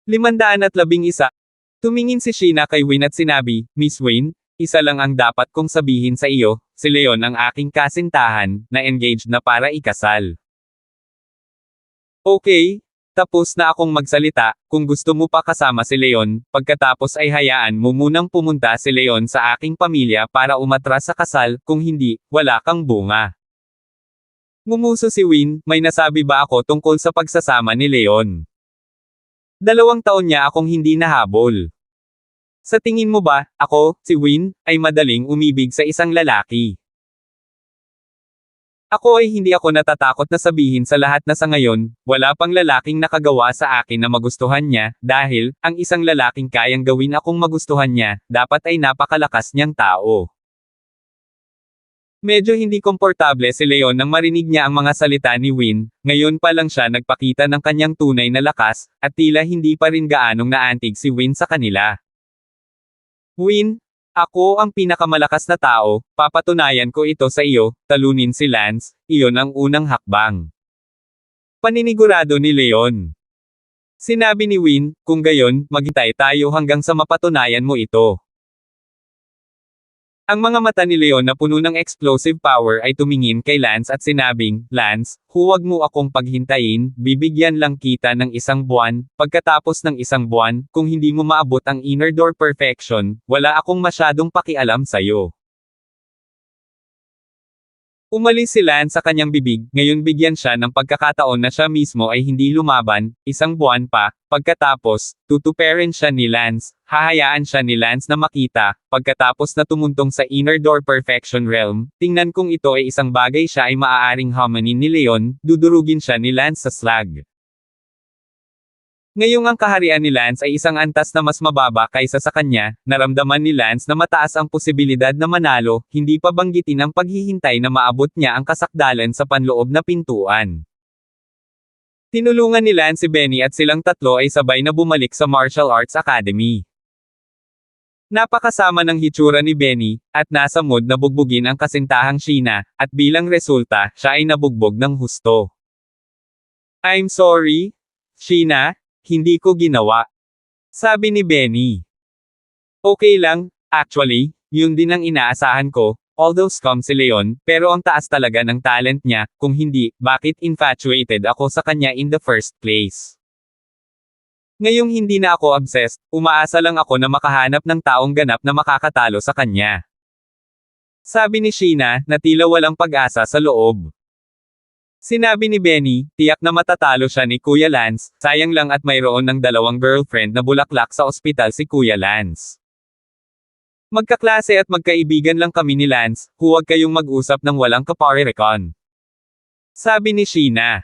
511. Tumingin si Sheena kay Win at sinabi, Miss Win, isa lang ang dapat kong sabihin sa iyo, si Leon ang aking kasintahan, na engaged na para ikasal. Okay, tapos na akong magsalita, kung gusto mo pa kasama si Leon, pagkatapos ay hayaan mo munang pumunta si Leon sa aking pamilya para umatras sa kasal, kung hindi, wala kang bunga. Ngumuso si Win, may nasabi ba ako tungkol sa pagsasama ni Leon? 2 taon niya akong hindi nahabol. Sa tingin mo ba, ako, si Win, ay madaling umibig sa isang lalaki? Ako ay hindi ako natatakot na sabihin sa lahat na sa ngayon, wala pang lalaking nakagawa sa akin na magustuhan niya, dahil, ang isang lalaking kayang gawin akong magustuhan niya, dapat ay napakalakas niyang tao. Medyo hindi komportable si Leon nang marinig niya ang mga salita ni Win, ngayon pa lang siya nagpakita ng kanyang tunay na lakas, at tila hindi pa rin gaanong naantig si Win sa kanila. Win, ako ang pinakamalakas na tao, papatunayan ko ito sa iyo, talunin si Lance, iyon ang unang hakbang. Paninigurado ni Leon. Sinabi ni Win, kung gayon, maghintay tayo hanggang sa mapatunayan mo ito. Ang mga mata ni Leon na puno ng explosive power ay tumingin kay Lance at sinabing, Lance, huwag mo akong paghintayin, bibigyan lang kita ng 1 buwan, pagkatapos ng 1 buwan, kung hindi mo maabot ang inner door perfection, wala akong masyadong pakialam sa'yo. Umalis si Lance sa kanyang bibig, ngayon bigyan siya ng pagkakataon na siya mismo ay hindi lumaban, 1 buwan pa, pagkatapos, tutuperin siya ni Lance, hahayaan siya ni Lance na makita, pagkatapos na tumuntong sa inner door perfection realm, tingnan kung ito ay isang bagay siya ay maaaring hamanin ni Leon, dudurugin siya ni Lance sa slag. Ngayong ang kaharian ni Lance ay isang antas na mas mababa kaysa sa kanya, naramdaman ni Lance na mataas ang posibilidad na manalo, hindi pa banggitin ang paghihintay na maabot niya ang kasakdalan sa panloob na pintuan. Tinulungan ni Lance si Benny at silang tatlo ay sabay na bumalik sa Martial Arts Academy. Napakasama ng hitsura ni Benny, at nasa mood na bugbugin ang kasintahang Sheena, at bilang resulta, siya ay nabugbog ng husto. I'm sorry, Sheena. Hindi ko ginawa. Sabi ni Benny. Okay lang, actually, yun din ang inaasahan ko, although scum si Leon, pero ang taas talaga ng talent niya, kung hindi, bakit infatuated ako sa kanya in the first place. Ngayong hindi na ako obsessed, umaasa lang ako na makahanap ng taong ganap na makakatalo sa kanya. Sabi ni Sheena, na tila walang pag-asa sa loob. Sinabi ni Benny, tiyak na matatalo siya ni Kuya Lance, sayang lang at mayroon ng 2 girlfriend na bulaklak sa ospital si Kuya Lance. Magkaklase at magkaibigan lang kami ni Lance, huwag kayong mag-usap ng walang kaparerekon. Sabi ni Sheena.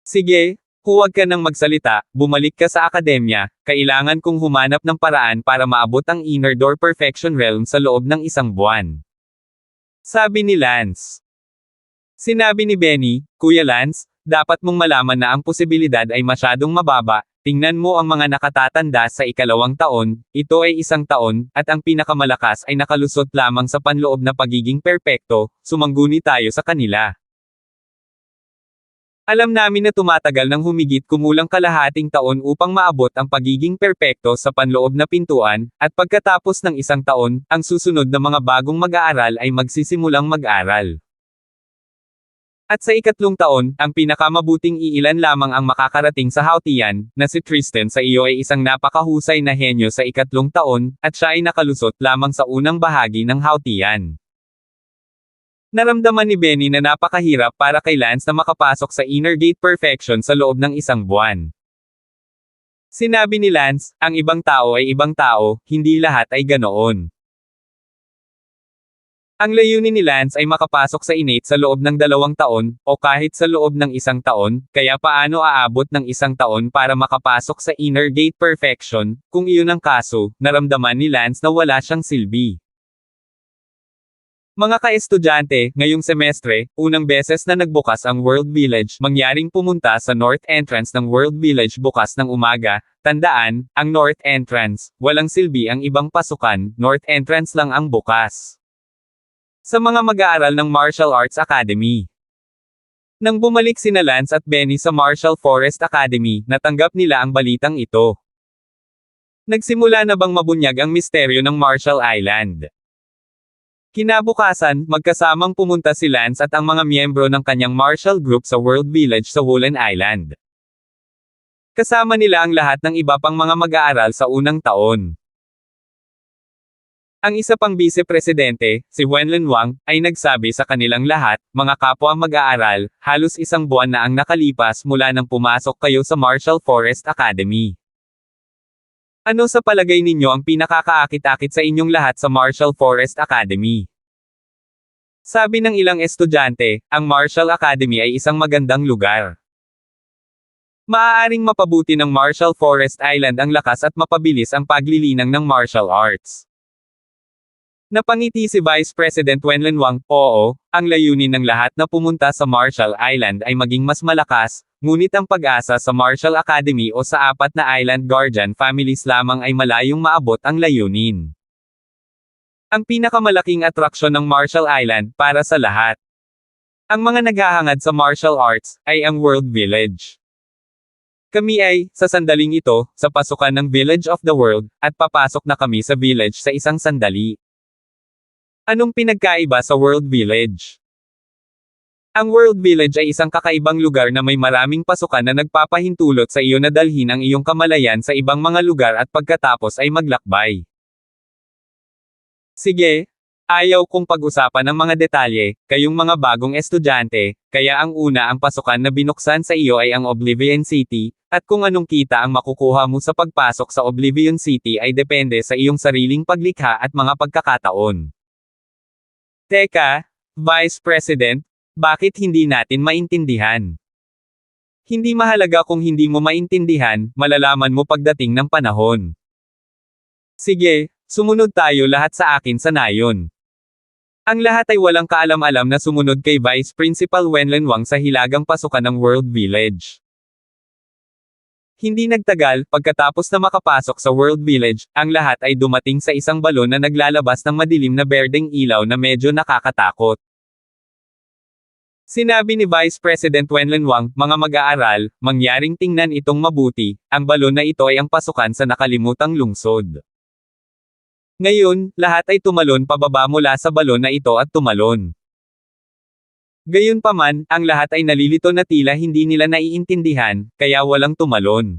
Sige, huwag ka nang magsalita, bumalik ka sa akademya, kailangan kong humanap ng paraan para maabot ang inner door perfection realm sa loob ng 1 buwan. Sabi ni Lance. Sinabi ni Benny, Kuya Lance, dapat mong malaman na ang posibilidad ay masyadong mababa, tingnan mo ang mga nakatatanda sa 2 taon, ito ay 1 taon, at ang pinakamalakas ay nakalusot lamang sa panloob na pagiging perpekto, sumangguni tayo sa kanila. Alam namin na tumatagal ng humigit kumulang kalahating taon upang maabot ang pagiging perpekto sa panloob na pintuan, at pagkatapos ng 1 taon, ang susunod na mga bagong mag-aaral ay magsisimulang mag-aral. At sa 3 taon, ang pinakamabuting iilan lamang ang makakarating sa hautian, na si Tristan sa iyo ay isang napakahusay na henyo sa 3 taon, at siya ay nakalusot lamang sa unang bahagi ng hautian. Naramdaman ni Benny na napakahirap para kay Lance na makapasok sa inner gate perfection sa loob ng 1 buwan. Sinabi ni Lance, ang ibang tao ay ibang tao, hindi lahat ay ganoon. Ang layunin ni Lance ay makapasok sa innate sa loob ng 2 taon, o kahit sa loob ng 1 taon, kaya paano aabot ng 1 taon para makapasok sa inner gate perfection, kung iyon ang kaso, naramdaman ni Lance na wala siyang silbi. Mga ka-estudyante, ngayong semestre, unang beses na nagbukas ang World Village, mangyaring pumunta sa North Entrance ng World Village bukas ng umaga. Tandaan, ang North Entrance, walang silbi ang ibang pasukan, North Entrance lang ang bukas. Sa mga mag-aaral ng Martial Arts Academy. Nang bumalik sina Lance at Benny sa Martial Forest Academy, natanggap nila ang balitang ito. Nagsimula na bang mabunyag ang misteryo ng Marshall Island? Kinabukasan, magkasamang pumunta si Lance at ang mga miyembro ng kanyang Marshall Group sa World Village sa Woolen Island. Kasama nila ang lahat ng iba pang mga mag-aaral sa unang taon. Ang isa pang vice-presidente, si Wenlin Wang, ay nagsabi sa kanilang lahat, mga kapwa mag-aaral, halos isang buwan na ang nakalipas mula nang pumasok kayo sa Marshall Forest Academy. Ano sa palagay ninyo ang pinakakaakit-akit sa inyong lahat sa Marshall Forest Academy? Sabi ng ilang estudyante, ang Marshall Academy ay isang magandang lugar. Maaaring mapabuti ng Marshall Forest Island ang lakas at mapabilis ang paglilinang ng martial arts. Napangiti si Vice President Wenlin Wang, oo, ang layunin ng lahat na pumunta sa Marshall Island ay maging mas malakas, ngunit ang pag-asa sa Marshall Academy o sa apat na island guardian families lamang ay malayong maabot ang layunin. Ang pinakamalaking atraksyon ng Marshall Island para sa lahat. Ang mga naghahangad sa martial arts ay ang World Village. Kami ay, sa sandaling ito, sa pasukan ng Village of the World, at papasok na kami sa village sa isang sandali. Anong pinagkaiba sa World Village? Ang World Village ay isang kakaibang lugar na may maraming pasukan na nagpapahintulot sa iyo na dalhin ang iyong kamalayan sa ibang mga lugar at pagkatapos ay maglakbay. Sige, ayaw kong pag-usapan ang mga detalye, kayong mga bagong estudyante, kaya ang una ang pasukan na binuksan sa iyo ay ang Oblivion City, at kung anong kita ang makukuha mo sa pagpasok sa Oblivion City ay depende sa iyong sariling paglikha at mga pagkakataon. Teka, Vice President, bakit hindi natin maintindihan? Hindi mahalaga kung hindi mo maintindihan, malalaman mo pagdating ng panahon. Sige, sumunod tayo lahat sa akin sa nayon. Ang lahat ay walang kaalam-alam na sumunod kay Vice Principal Wenlin Wang sa hilagang pasukan ng World Village. Hindi nagtagal, pagkatapos na makapasok sa World Village, ang lahat ay dumating sa isang balon na naglalabas ng madilim na berdeng ilaw na medyo nakakatakot. Sinabi ni Vice President Wenlin Wang, mga mag-aaral, mangyaring tingnan itong mabuti, ang balon na ito ay ang pasukan sa nakalimutang lungsod. Ngayon, lahat ay tumalon pababa mula sa balon na ito at tumalon. Gayunpaman, ang lahat ay nalilito na tila hindi nila naiintindihan, kaya walang tumalon.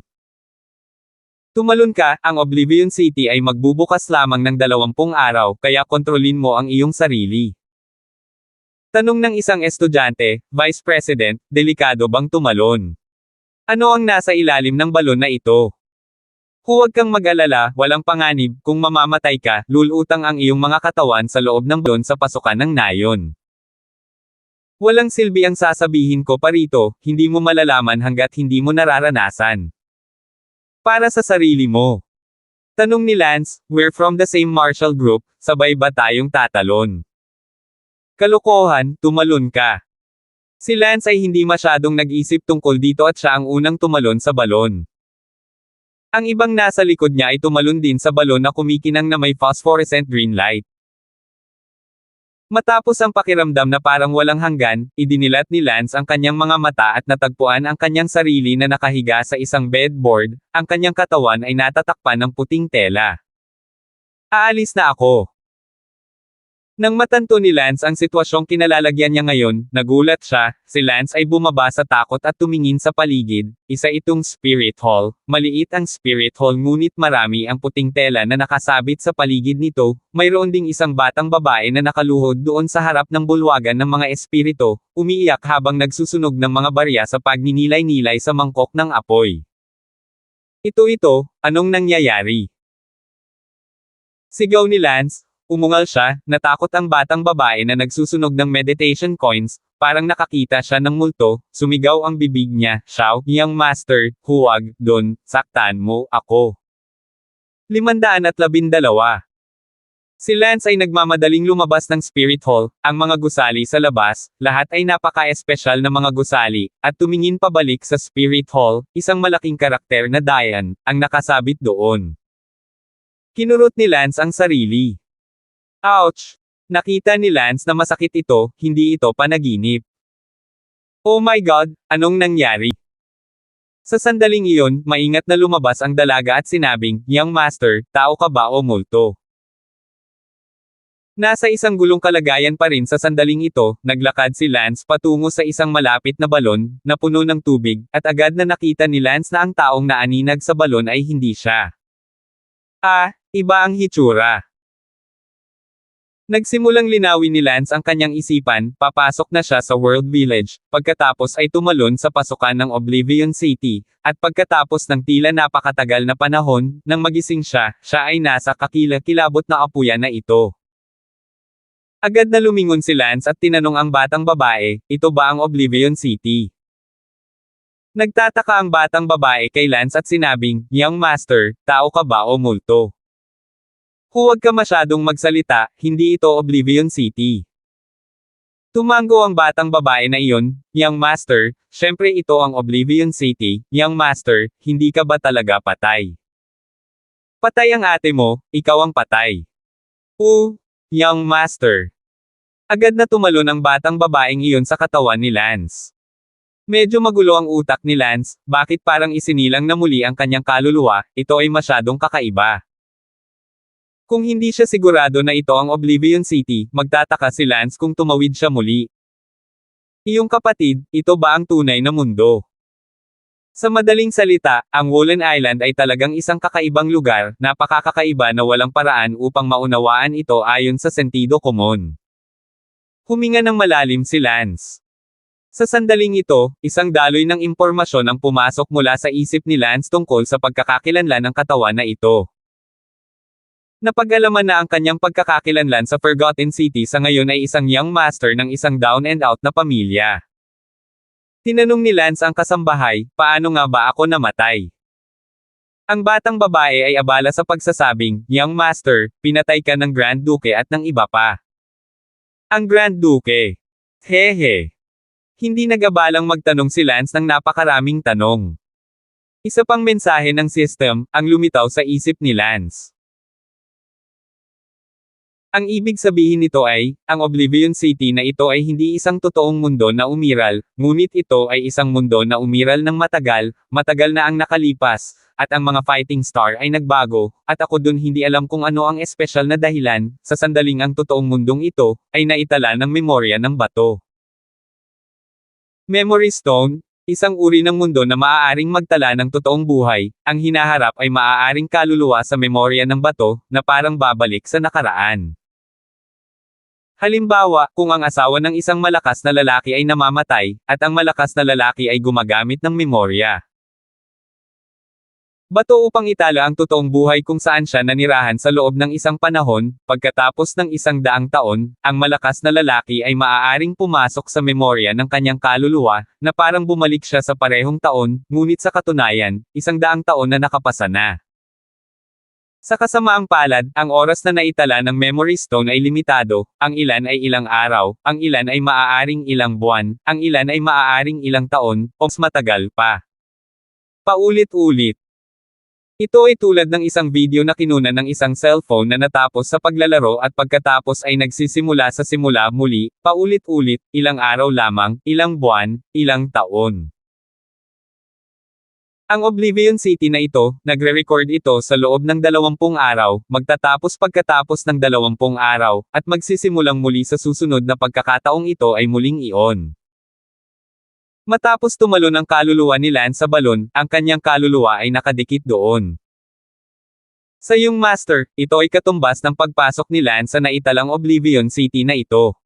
Tumalon ka, ang Oblivion City ay magbubukas lamang ng 20 araw, kaya kontrolin mo ang iyong sarili. Tanong ng isang estudyante, Vice President, delikado bang tumalon? Ano ang nasa ilalim ng balon na ito? Huwag kang mag-alala, walang panganib, kung mamamatay ka, lulutang ang iyong mga katawan sa loob ng balon sa pasukan ng nayon. Walang silbi ang sasabihin ko parito, hindi mo malalaman hanggat hindi mo nararanasan. Para sa sarili mo. Tanong ni Lance, we're from the same Marshall Group, sabay ba tayong tatalon? Kalokohan, tumalon ka. Si Lance ay hindi masyadong nag-isip tungkol dito at siya ang unang tumalon sa balon. Ang ibang nasa likod niya ay tumalon din sa balon na kumikinang na may phosphorescent green light. Matapos ang pakiramdam na parang walang hanggan, idinilat ni Lance ang kanyang mga mata at natagpuan ang kanyang sarili na nakahiga sa isang bedboard, ang kanyang katawan ay natatakpan ng puting tela. Aalis na ako. Nang matanto ni Lance ang sitwasyong kinalalagyan niya ngayon, nagulat siya, si Lance ay bumaba sa takot at tumingin sa paligid, isa itong spirit hall, maliit ang spirit hall ngunit marami ang puting tela na nakasabit sa paligid nito, mayroon ding isang batang babae na nakaluhod doon sa harap ng bulwagan ng mga espirito, umiiyak habang nagsusunog ng mga barya sa pagninilay-nilay sa mangkok ng apoy. Ito, anong nangyayari? Sigaw ni Lance. Umungal siya, natakot ang batang babae na nagsusunog ng meditation coins, parang nakakita siya ng multo, sumigaw ang bibig niya, Xiao, young master, huwag, don, saktan mo, ako. 512. Si Lance ay nagmamadaling lumabas ng spirit hall, ang mga gusali sa labas, lahat ay napaka-espesyal na mga gusali, at tumingin pabalik sa spirit hall, isang malaking karakter na Diane, ang nakasabit doon. Kinurot ni Lance ang sarili. Ouch! Nakita ni Lance na masakit ito, hindi ito panaginip. Oh my God, anong nangyari? Sa sandaling iyon, maingat na lumabas ang dalaga at sinabing, "Young master, tao ka ba o multo?" Nasa isang gulong kalagayan pa rin sa sandaling ito, naglakad si Lance patungo sa isang malapit na balon, na puno ng tubig, at agad na nakita ni Lance na ang taong naaninag sa balon ay hindi siya. Iba ang hitsura. Nagsimulang linawin ni Lance ang kanyang isipan, papasok na siya sa World Village, pagkatapos ay tumalon sa pasukan ng Oblivion City, at pagkatapos ng tila napakatagal na panahon, nang magising siya ay nasa kakilakilabot na apuyan na ito. Agad na lumingon si Lance at tinanong ang batang babae, "Ito ba ang Oblivion City?" Nagtataka ang batang babae kay Lance at sinabing, "Young master, tao ka ba o multo? Huwag ka masyadong magsalita, hindi ito Oblivion City." Tumango ang batang babae na iyon, "Young master, syempre ito ang Oblivion City, young master, hindi ka ba talaga patay? Patay ang ate mo, ikaw ang patay." Young master. Agad na tumalon ang batang babaeng iyon sa katawan ni Lance. Medyo magulo ang utak ni Lance, bakit parang isinilang na muli ang kanyang kaluluwa, ito ay masyadong kakaiba. Kung hindi siya sigurado na ito ang Oblivion City, magtataka si Lance kung tumawid siya muli. Iyong kapatid, ito ba ang tunay na mundo? Sa madaling salita, ang Wollen Island ay talagang isang kakaibang lugar, napakakakaiba na walang paraan upang maunawaan ito ayon sa sentido komon. Huminga ng malalim si Lance. Sa sandaling ito, isang daloy ng impormasyon ang pumasok mula sa isip ni Lance tungkol sa pagkakakilanlan ng katawan na ito. Napag-alaman na ang kanyang pagkakakilanlan sa Forgotten City sa ngayon ay isang young master ng isang down and out na pamilya. Tinanong ni Lance ang kasambahay, "Paano nga ba ako namatay?" Ang batang babae ay abala sa pagsasabing, "Young master, pinatay ka ng Grand Duke at ng iba pa." Ang Grand Duke. Hehe. Hindi nagabalang magtanong si Lance ng napakaraming tanong. Isa pang mensahe ng system, ang lumitaw sa isip ni Lance. Ang ibig sabihin nito ay, ang Oblivion City na ito ay hindi isang totoong mundo na umiral, ngunit ito ay isang mundo na umiral ng matagal na ang nakalipas, at ang mga fighting star ay nagbago, at ako dun hindi alam kung ano ang espesyal na dahilan, sa sandaling ang totoong mundong ito, ay naitala ng memorya ng bato. Memory Stone, isang uri ng mundo na maaaring magtala ng totoong buhay, ang hinaharap ay maaaring kaluluwa sa memorya ng bato, na parang babalik sa nakaraan. Halimbawa, kung ang asawa ng isang malakas na lalaki ay namamatay, at ang malakas na lalaki ay gumagamit ng memorya bato upang itala ang totoong buhay kung saan siya nanirahan sa loob ng isang panahon, pagkatapos ng 100 taon, ang malakas na lalaki ay maaaring pumasok sa memorya ng kanyang kaluluwa, na parang bumalik siya sa parehong taon, ngunit sa katunayan, 100 taon na nakapasa na. Sa kasamaang palad, ang oras na naitala ng Memory Stone ay limitado, ang ilan ay ilang araw, ang ilan ay maaaring ilang buwan, ang ilan ay maaaring ilang taon, o mas matagal pa. Paulit-ulit. Ito ay tulad ng isang video na kinunan ng isang cellphone na natapos sa paglalaro at pagkatapos ay nagsisimula sa simula muli, paulit-ulit, ilang araw lamang, ilang buwan, ilang taon. Ang Oblivion City na ito, nagre-record ito sa loob ng 20 araw, magtatapos pagkatapos ng 20 araw, at magsisimulang muli sa susunod na pagkakataong ito ay muling iyon. Matapos tumalon ang kaluluwa ni Lance sa balon, ang kanyang kaluluwa ay nakadikit doon. Sa iyong master, ito ay katumbas ng pagpasok ni Lance sa naitalang Oblivion City na ito.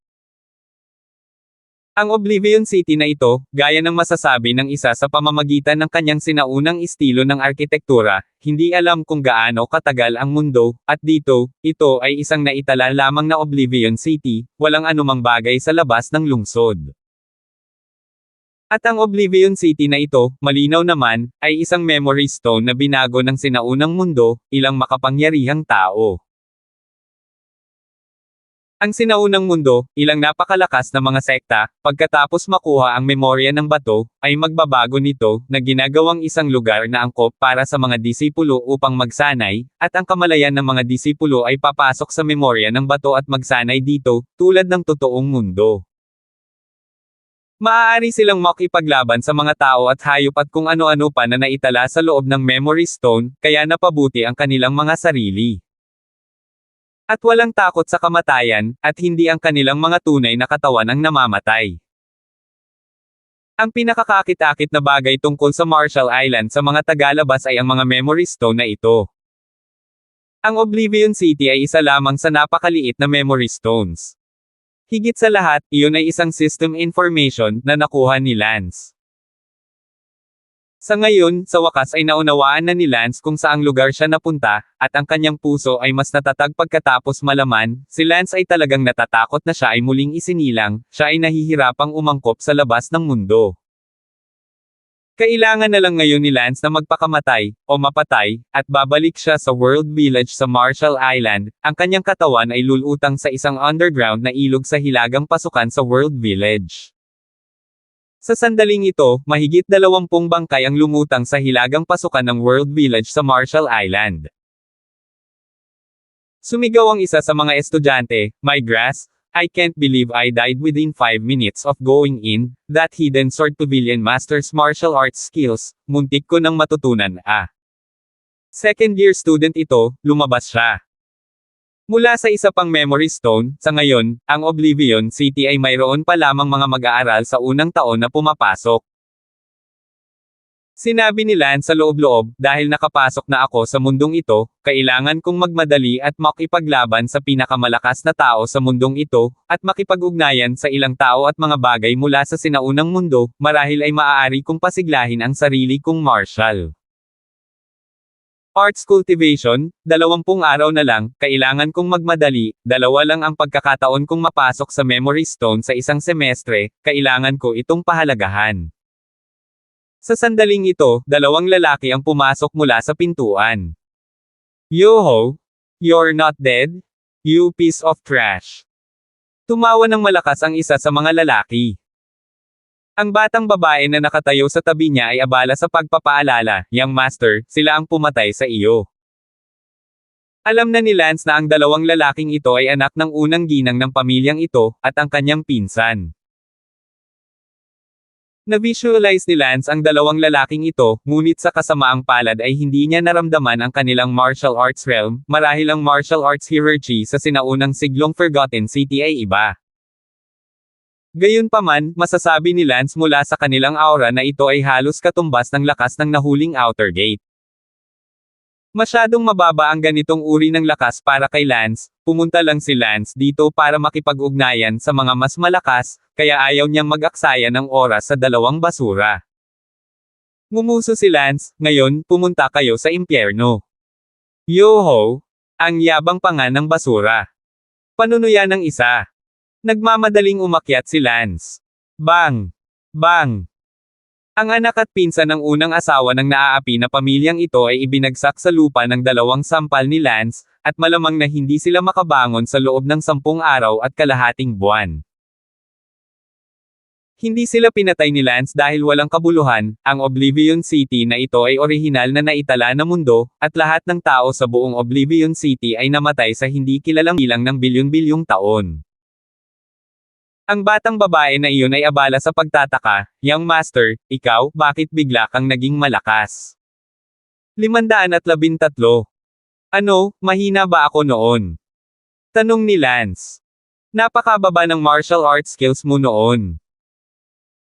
Ang Oblivion City na ito, gaya ng masasabi ng isa sa pamamagitan ng kanyang sinaunang estilo ng arkitektura, hindi alam kung gaano katagal ang mundo, at dito, ito ay isang naitala lamang na Oblivion City, walang anumang bagay sa labas ng lungsod. At ang Oblivion City na ito, malinaw naman, ay isang memory stone na binago ng sinaunang mundo, ilang makapangyarihang tao. Ang sinaunang mundo, ilang napakalakas na mga sekta, pagkatapos makuha ang memorya ng bato, ay magbabago nito, na ginagawang isang lugar na angkop para sa mga disipulo upang magsanay, at ang kamalayan ng mga disipulo ay papasok sa memorya ng bato at magsanay dito, tulad ng totoong mundo. Maaari silang makipaglaban sa mga tao at hayop at kung ano-ano pa na naitala sa loob ng memory stone, kaya napabuti ang kanilang mga sarili. At walang takot sa kamatayan, at hindi ang kanilang mga tunay na katawan ang namamatay. Ang pinakakakit-akit na bagay tungkol sa Marshall Island sa mga tagalabas ay ang mga memory stone na ito. Ang Oblivion City ay isa lamang sa napakaliit na memory stones. Higit sa lahat, iyon ay isang system information na nakuha ni Lance. Sa ngayon, sa wakas ay naunawaan na ni Lance kung saang lugar siya napunta, at ang kanyang puso ay mas natatag pagkatapos malaman, si Lance ay talagang natatakot na siya ay muling isinilang, siya ay nahihirapang umangkop sa labas ng mundo. Kailangan na lang ngayon ni Lance na magpakamatay, o mapatay, at babalik siya sa World Village sa Marshall Island, ang kanyang katawan ay lulutang sa isang underground na ilog sa hilagang pasukan sa World Village. Sa sandaling ito, mahigit 20 bangkay ang lumutang sa hilagang pasukan ng World Village sa Marshall Island. Sumigaw ang isa sa mga estudyante, "My grass, I can't believe I died within 5 minutes of going in, that hidden sword pavilion master's martial arts skills, muntik ko nang matutunan Second year student ito, lumabas siya. Mula sa isa pang memory stone, sa ngayon, ang Oblivion City ay mayroon pa lamang mga mag-aaral sa unang taon na pumapasok. Sinabi ni Lance sa loob-loob, dahil nakapasok na ako sa mundong ito, kailangan kong magmadali at makipaglaban sa pinakamalakas na tao sa mundong ito, at makipag-ugnayan sa ilang tao at mga bagay mula sa sinaunang mundo, marahil ay maaari kong pasiglahin ang sarili kong martial arts cultivation, 20 araw na lang, kailangan kong magmadali, 2 lang ang pagkakataon kong mapasok sa memory stone sa isang semestre, kailangan ko itong pahalagahan. Sa sandaling ito, 2 lalaki ang pumasok mula sa pintuan. "Yoho! You're not dead? You piece of trash!" Tumawa ng malakas ang isa sa mga lalaki. Ang batang babae na nakatayo sa tabi niya ay abala sa pagpapaalala, "Young master, sila ang pumatay sa iyo." Alam na ni Lance na ang 2 lalaking ito ay anak ng unang ginang ng pamilyang ito, at ang kanyang pinsan. Na-visualize ni Lance ang 2 lalaking ito, ngunit sa kasamaang palad ay hindi niya naramdaman ang kanilang martial arts realm, marahil ang martial arts hierarchy sa sinaunang siglong Forgotten City ay iba. Gayunpaman, masasabi ni Lance mula sa kanilang aura na ito ay halos katumbas ng lakas ng nahuling outer gate. Masyadong mababa ang ganitong uri ng lakas para kay Lance, pumunta lang si Lance dito para makipag-ugnayan sa mga mas malakas, kaya ayaw niyang mag-aksaya ng oras sa 2 basura. Ngumuso si Lance, "Ngayon, pumunta kayo sa impyerno." "Yoho! Ang yabang pa nga ng basura." Panunuyan ng isa. Nagmamadaling umakyat si Lance. Bang! Bang! Ang anak at pinsan ng unang asawa ng naaapi na pamilyang ito ay ibinagsak sa lupa ng 2 sampal ni Lance, at malamang na hindi sila makabangon sa loob ng 10 araw at kalahating buwan. Hindi sila pinatay ni Lance dahil walang kabuluhan, ang Oblivion City na ito ay orihinal na naitala na mundo, at lahat ng tao sa buong Oblivion City ay namatay sa hindi kilalang bilang ng bilyon-bilyong taon. Ang batang babae na iyon ay abala sa pagtataka, "Young master, ikaw, bakit bigla kang naging malakas?" 513. "Ano, mahina ba ako noon?" tanong ni Lance. "Napakababa ng martial arts skills mo noon."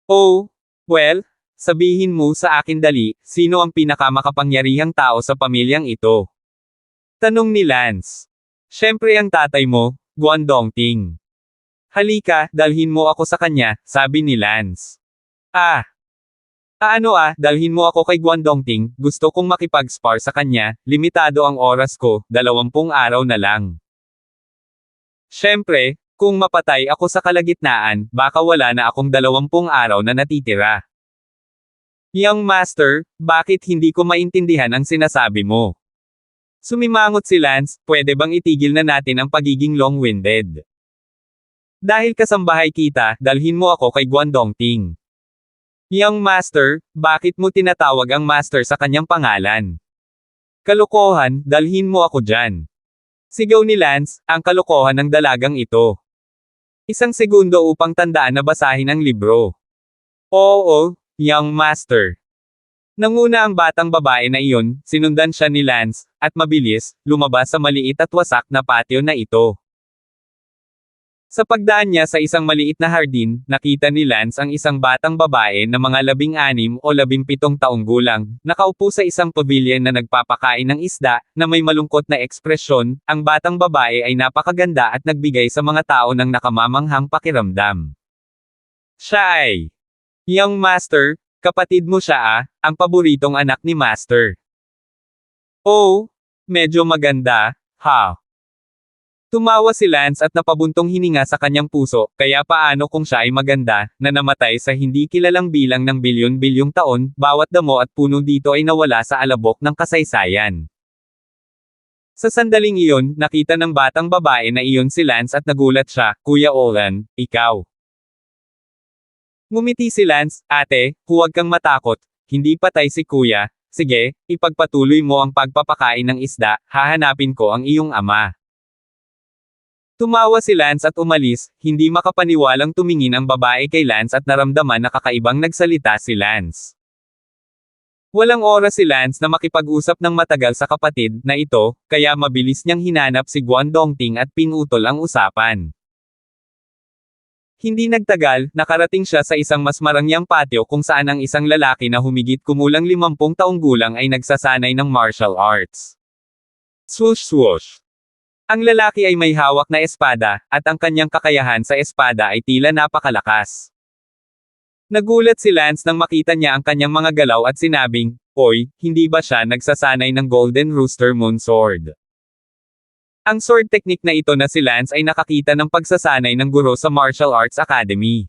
"Oh, well, sabihin mo sa akin dali, sino ang pinakamakapangyarihang tao sa pamilyang ito?" tanong ni Lance. "Siyempre ang tatay mo, Guandongting." "Halika, dalhin mo ako sa kanya," sabi ni Lance. Dalhin mo ako kay Guandongting, gusto kong makipag-spar sa kanya, limitado ang oras ko, 20 araw na lang." "Siyempre, kung mapatay ako sa kalagitnaan, baka wala na akong 20 araw na natitira." "Young master, bakit hindi ko maintindihan ang sinasabi mo?" Sumimangot si Lance, "Pwede bang itigil na natin ang pagiging long-winded? Dahil kasambahay kita, dalhin mo ako kay Guandongting." "Young master, bakit mo tinatawag ang master sa kanyang pangalan?" "Kalokohan, dalhin mo ako dyan." Sigaw ni Lance, ang kalokohan ng dalagang ito. Isang segundo upang tandaan na basahin ang libro. Oo, young master. Nanguna ang batang babae na iyon, sinundan siya ni Lance, at mabilis, lumabas sa maliit at wasak na patio na ito. Sa pagdaan niya sa isang maliit na hardin, nakita ni Lance ang isang batang babae na mga 16 o 17 taong gulang, nakaupo sa isang pavilion na nagpapakain ng isda, na may malungkot na ekspresyon. Ang batang babae ay napakaganda at nagbigay sa mga tao ng nakamamanghang pakiramdam. Siya ay young master, kapatid mo siya ang paboritong anak ni master. Oh, medyo maganda, ha? Tumawa si Lance at napabuntong hininga sa kanyang puso, kaya paano kung siya ay maganda, na namatay sa hindi kilalang bilang ng bilyon-bilyong taon, bawat damo at puno dito ay nawala sa alabok ng kasaysayan. Sa sandaling iyon, nakita ng batang babae na iyon si Lance at nagulat siya, Kuya Olan, ikaw. Ngumiti si Lance, ate, huwag kang matakot, hindi patay si Kuya, sige, ipagpatuloy mo ang pagpapakain ng isda, hahanapin ko ang iyong ama. Tumawa si Lance at umalis, hindi makapaniwalang tumingin ang babae kay Lance at naramdaman na kakaibang nagsalita si Lance. Walang oras si Lance na makipag-usap ng matagal sa kapatid na ito, kaya mabilis niyang hinanap si Guandongting at pinutol ang usapan. Hindi nagtagal, nakarating siya sa isang mas marangyang patio kung saan ang isang lalaki na humigit kumulang 50 taong gulang ay nagsasanay ng martial arts. Swoosh swoosh. Ang lalaki ay may hawak na espada, at ang kanyang kakayahan sa espada ay tila napakalakas. Nagulat si Lance nang makita niya ang kanyang mga galaw at sinabing, Oy, hindi ba siya nagsasanay ng Golden Rooster Moon Sword? Ang sword technique na ito na si Lance ay nakakita ng pagsasanay ng guro sa Martial Arts Academy.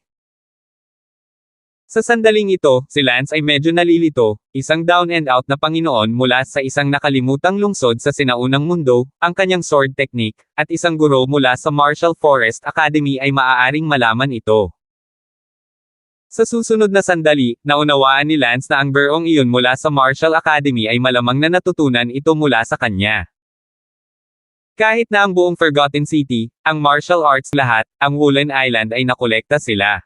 Sa sandaling ito, si Lance ay medyo nalilito, isang down and out na Panginoon mula sa isang nakalimutang lungsod sa sinaunang mundo, ang kanyang sword technique, at isang guro mula sa Martial Forest Academy ay maaaring malaman ito. Sa susunod na sandali, naunawaan ni Lance na ang gurong iyon mula sa Martial Academy ay malamang na natutunan ito mula sa kanya. Kahit na ang buong Forgotten City, ang martial arts lahat, ang Woolen Island ay nakolekta sila.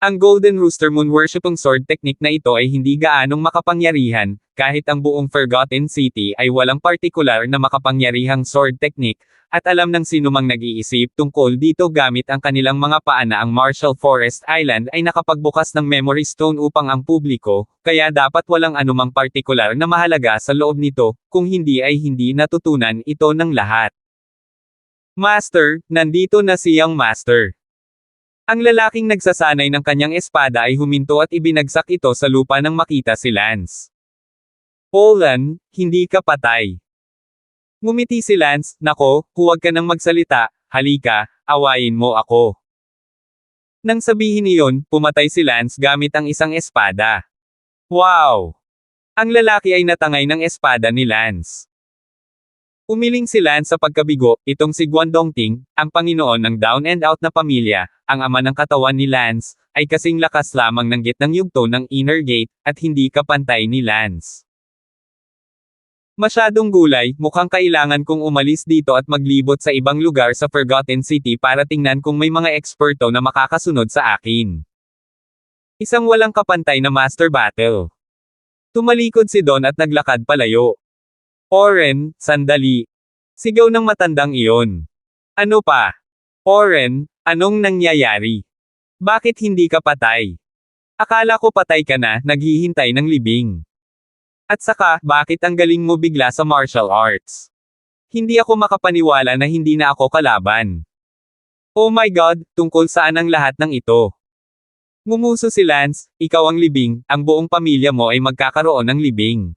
Ang Golden Rooster Moon Worshiping Sword technique na ito ay hindi gaanong makapangyarihan, kahit ang buong Forgotten City ay walang partikular na makapangyarihang sword technique, at alam ng sinumang nag-iisip tungkol dito gamit ang kanilang mga paa na ang Martial Forest Island ay nakapagbukas ng memory stone upang ang publiko, kaya dapat walang anumang partikular na mahalaga sa loob nito, kung hindi ay hindi natutunan ito ng lahat. Master, nandito na siyang master. Ang lalaking nagsasanay ng kanyang espada ay huminto at ibinagsak ito sa lupa nang makita si Lance. Olan, hindi ka patay. Ngumiti si Lance, nako, huwag ka nang magsalita, halika, awayin mo ako. Nang sabihin iyon, pumatay si Lance gamit ang isang espada. Wow! Ang lalaki ay natangay ng espada ni Lance. Umiling si Lance sa pagkabigo, itong si Guandongting, ang Panginoon ng down and out na pamilya, ang ama ng katawan ni Lance, ay kasing lakas lamang ng gitnang yugto ng inner gate, at hindi kapantay ni Lance. Masyadong gulay, mukhang kailangan kong umalis dito at maglibot sa ibang lugar sa Forgotten City para tingnan kung may mga eksperto na makakasunod sa akin. Isang walang kapantay na master battle. Tumalikod si Don at naglakad palayo. Oren, sandali. Sigaw ng matandang iyon. Ano pa? Oren, anong nangyayari? Bakit hindi ka patay? Akala ko patay ka na, naghihintay ng libing. At saka, bakit ang galing mo bigla sa martial arts? Hindi ako makapaniwala na hindi na ako kalaban. Oh my God, tungkol saan ang lahat ng ito? Ngumuso si Lance, ikaw ang libing, ang buong pamilya mo ay magkakaroon ng libing.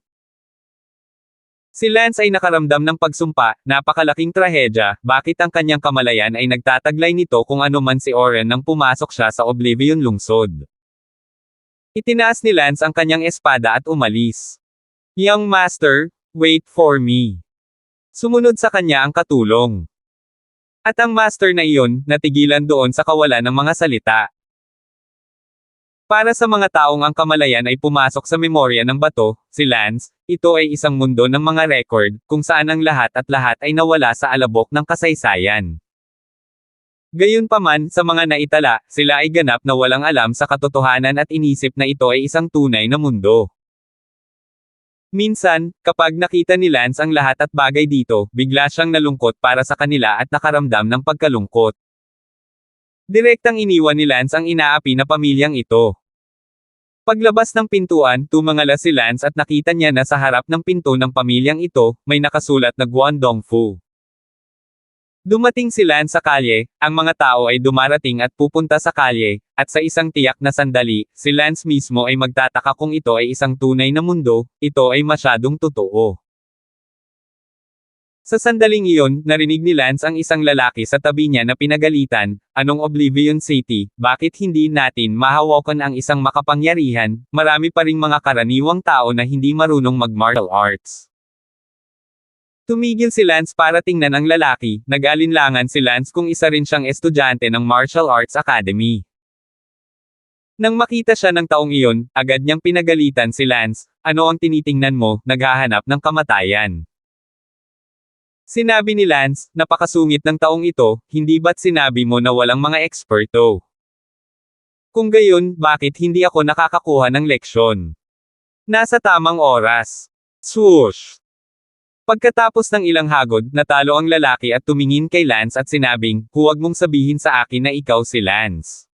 Si Lance ay nakaramdam ng pagsumpa, napakalaking trahedya, bakit ang kanyang kamalayan ay nagtataglay nito kung ano man si Oren nang pumasok siya sa Oblivion lungsod. Itinaas ni Lance ang kanyang espada at umalis. Young Master, wait for me. Sumunod sa kanya ang katulong. At ang master na iyon, natigilan doon sa kawalan ng mga salita. Para sa mga taong ang kamalayan ay pumasok sa memorya ng bato, si Lance, ito ay isang mundo ng mga record, kung saan ang lahat at lahat ay nawala sa alabok ng kasaysayan. Gayunpaman, sa mga naitala, sila ay ganap na walang alam sa katotohanan at inisip na ito ay isang tunay na mundo. Minsan, kapag nakita ni Lance ang lahat at bagay dito, bigla siyang nalungkot para sa kanila at nakaramdam ng pagkalungkot. Direktang iniwan ni Lance ang inaapi na pamilyang ito. Paglabas ng pintuan, tumangala si Lance at nakita niya na sa harap ng pinto ng pamilyang ito, may nakasulat na Guangdong Fu. Dumating si Lance sa kalye, ang mga tao ay dumarating at pupunta sa kalye, at sa isang tiyak na sandali, si Lance mismo ay magtataka kung ito ay isang tunay na mundo, ito ay masyadong totoo. Sa sandaling iyon, narinig ni Lance ang isang lalaki sa tabi niya na pinagalitan, "Anong Oblivion City, bakit hindi natin mahawakan ang isang makapangyarihan, marami pa ring mga karaniwang tao na hindi marunong mag-martial arts." Tumigil si Lance para tingnan ang lalaki, nag-alinlangan si Lance kung isa rin siyang estudyante ng Martial Arts Academy. Nang makita siya ng taong iyon, agad niyang pinagalitan si Lance, "Ano ang tinitingnan mo, naghahanap ng kamatayan?" Sinabi ni Lance, "Napakasungit ng taong ito, hindi ba't sinabi mo na walang mga eksperto? Kung gayon, bakit hindi ako nakakakuha ng leksyon? Nasa tamang oras." Swoosh! Pagkatapos ng ilang hagod, natalo ang lalaki at tumingin kay Lance at sinabing, "Huwag mong sabihin sa akin na ikaw si Lance."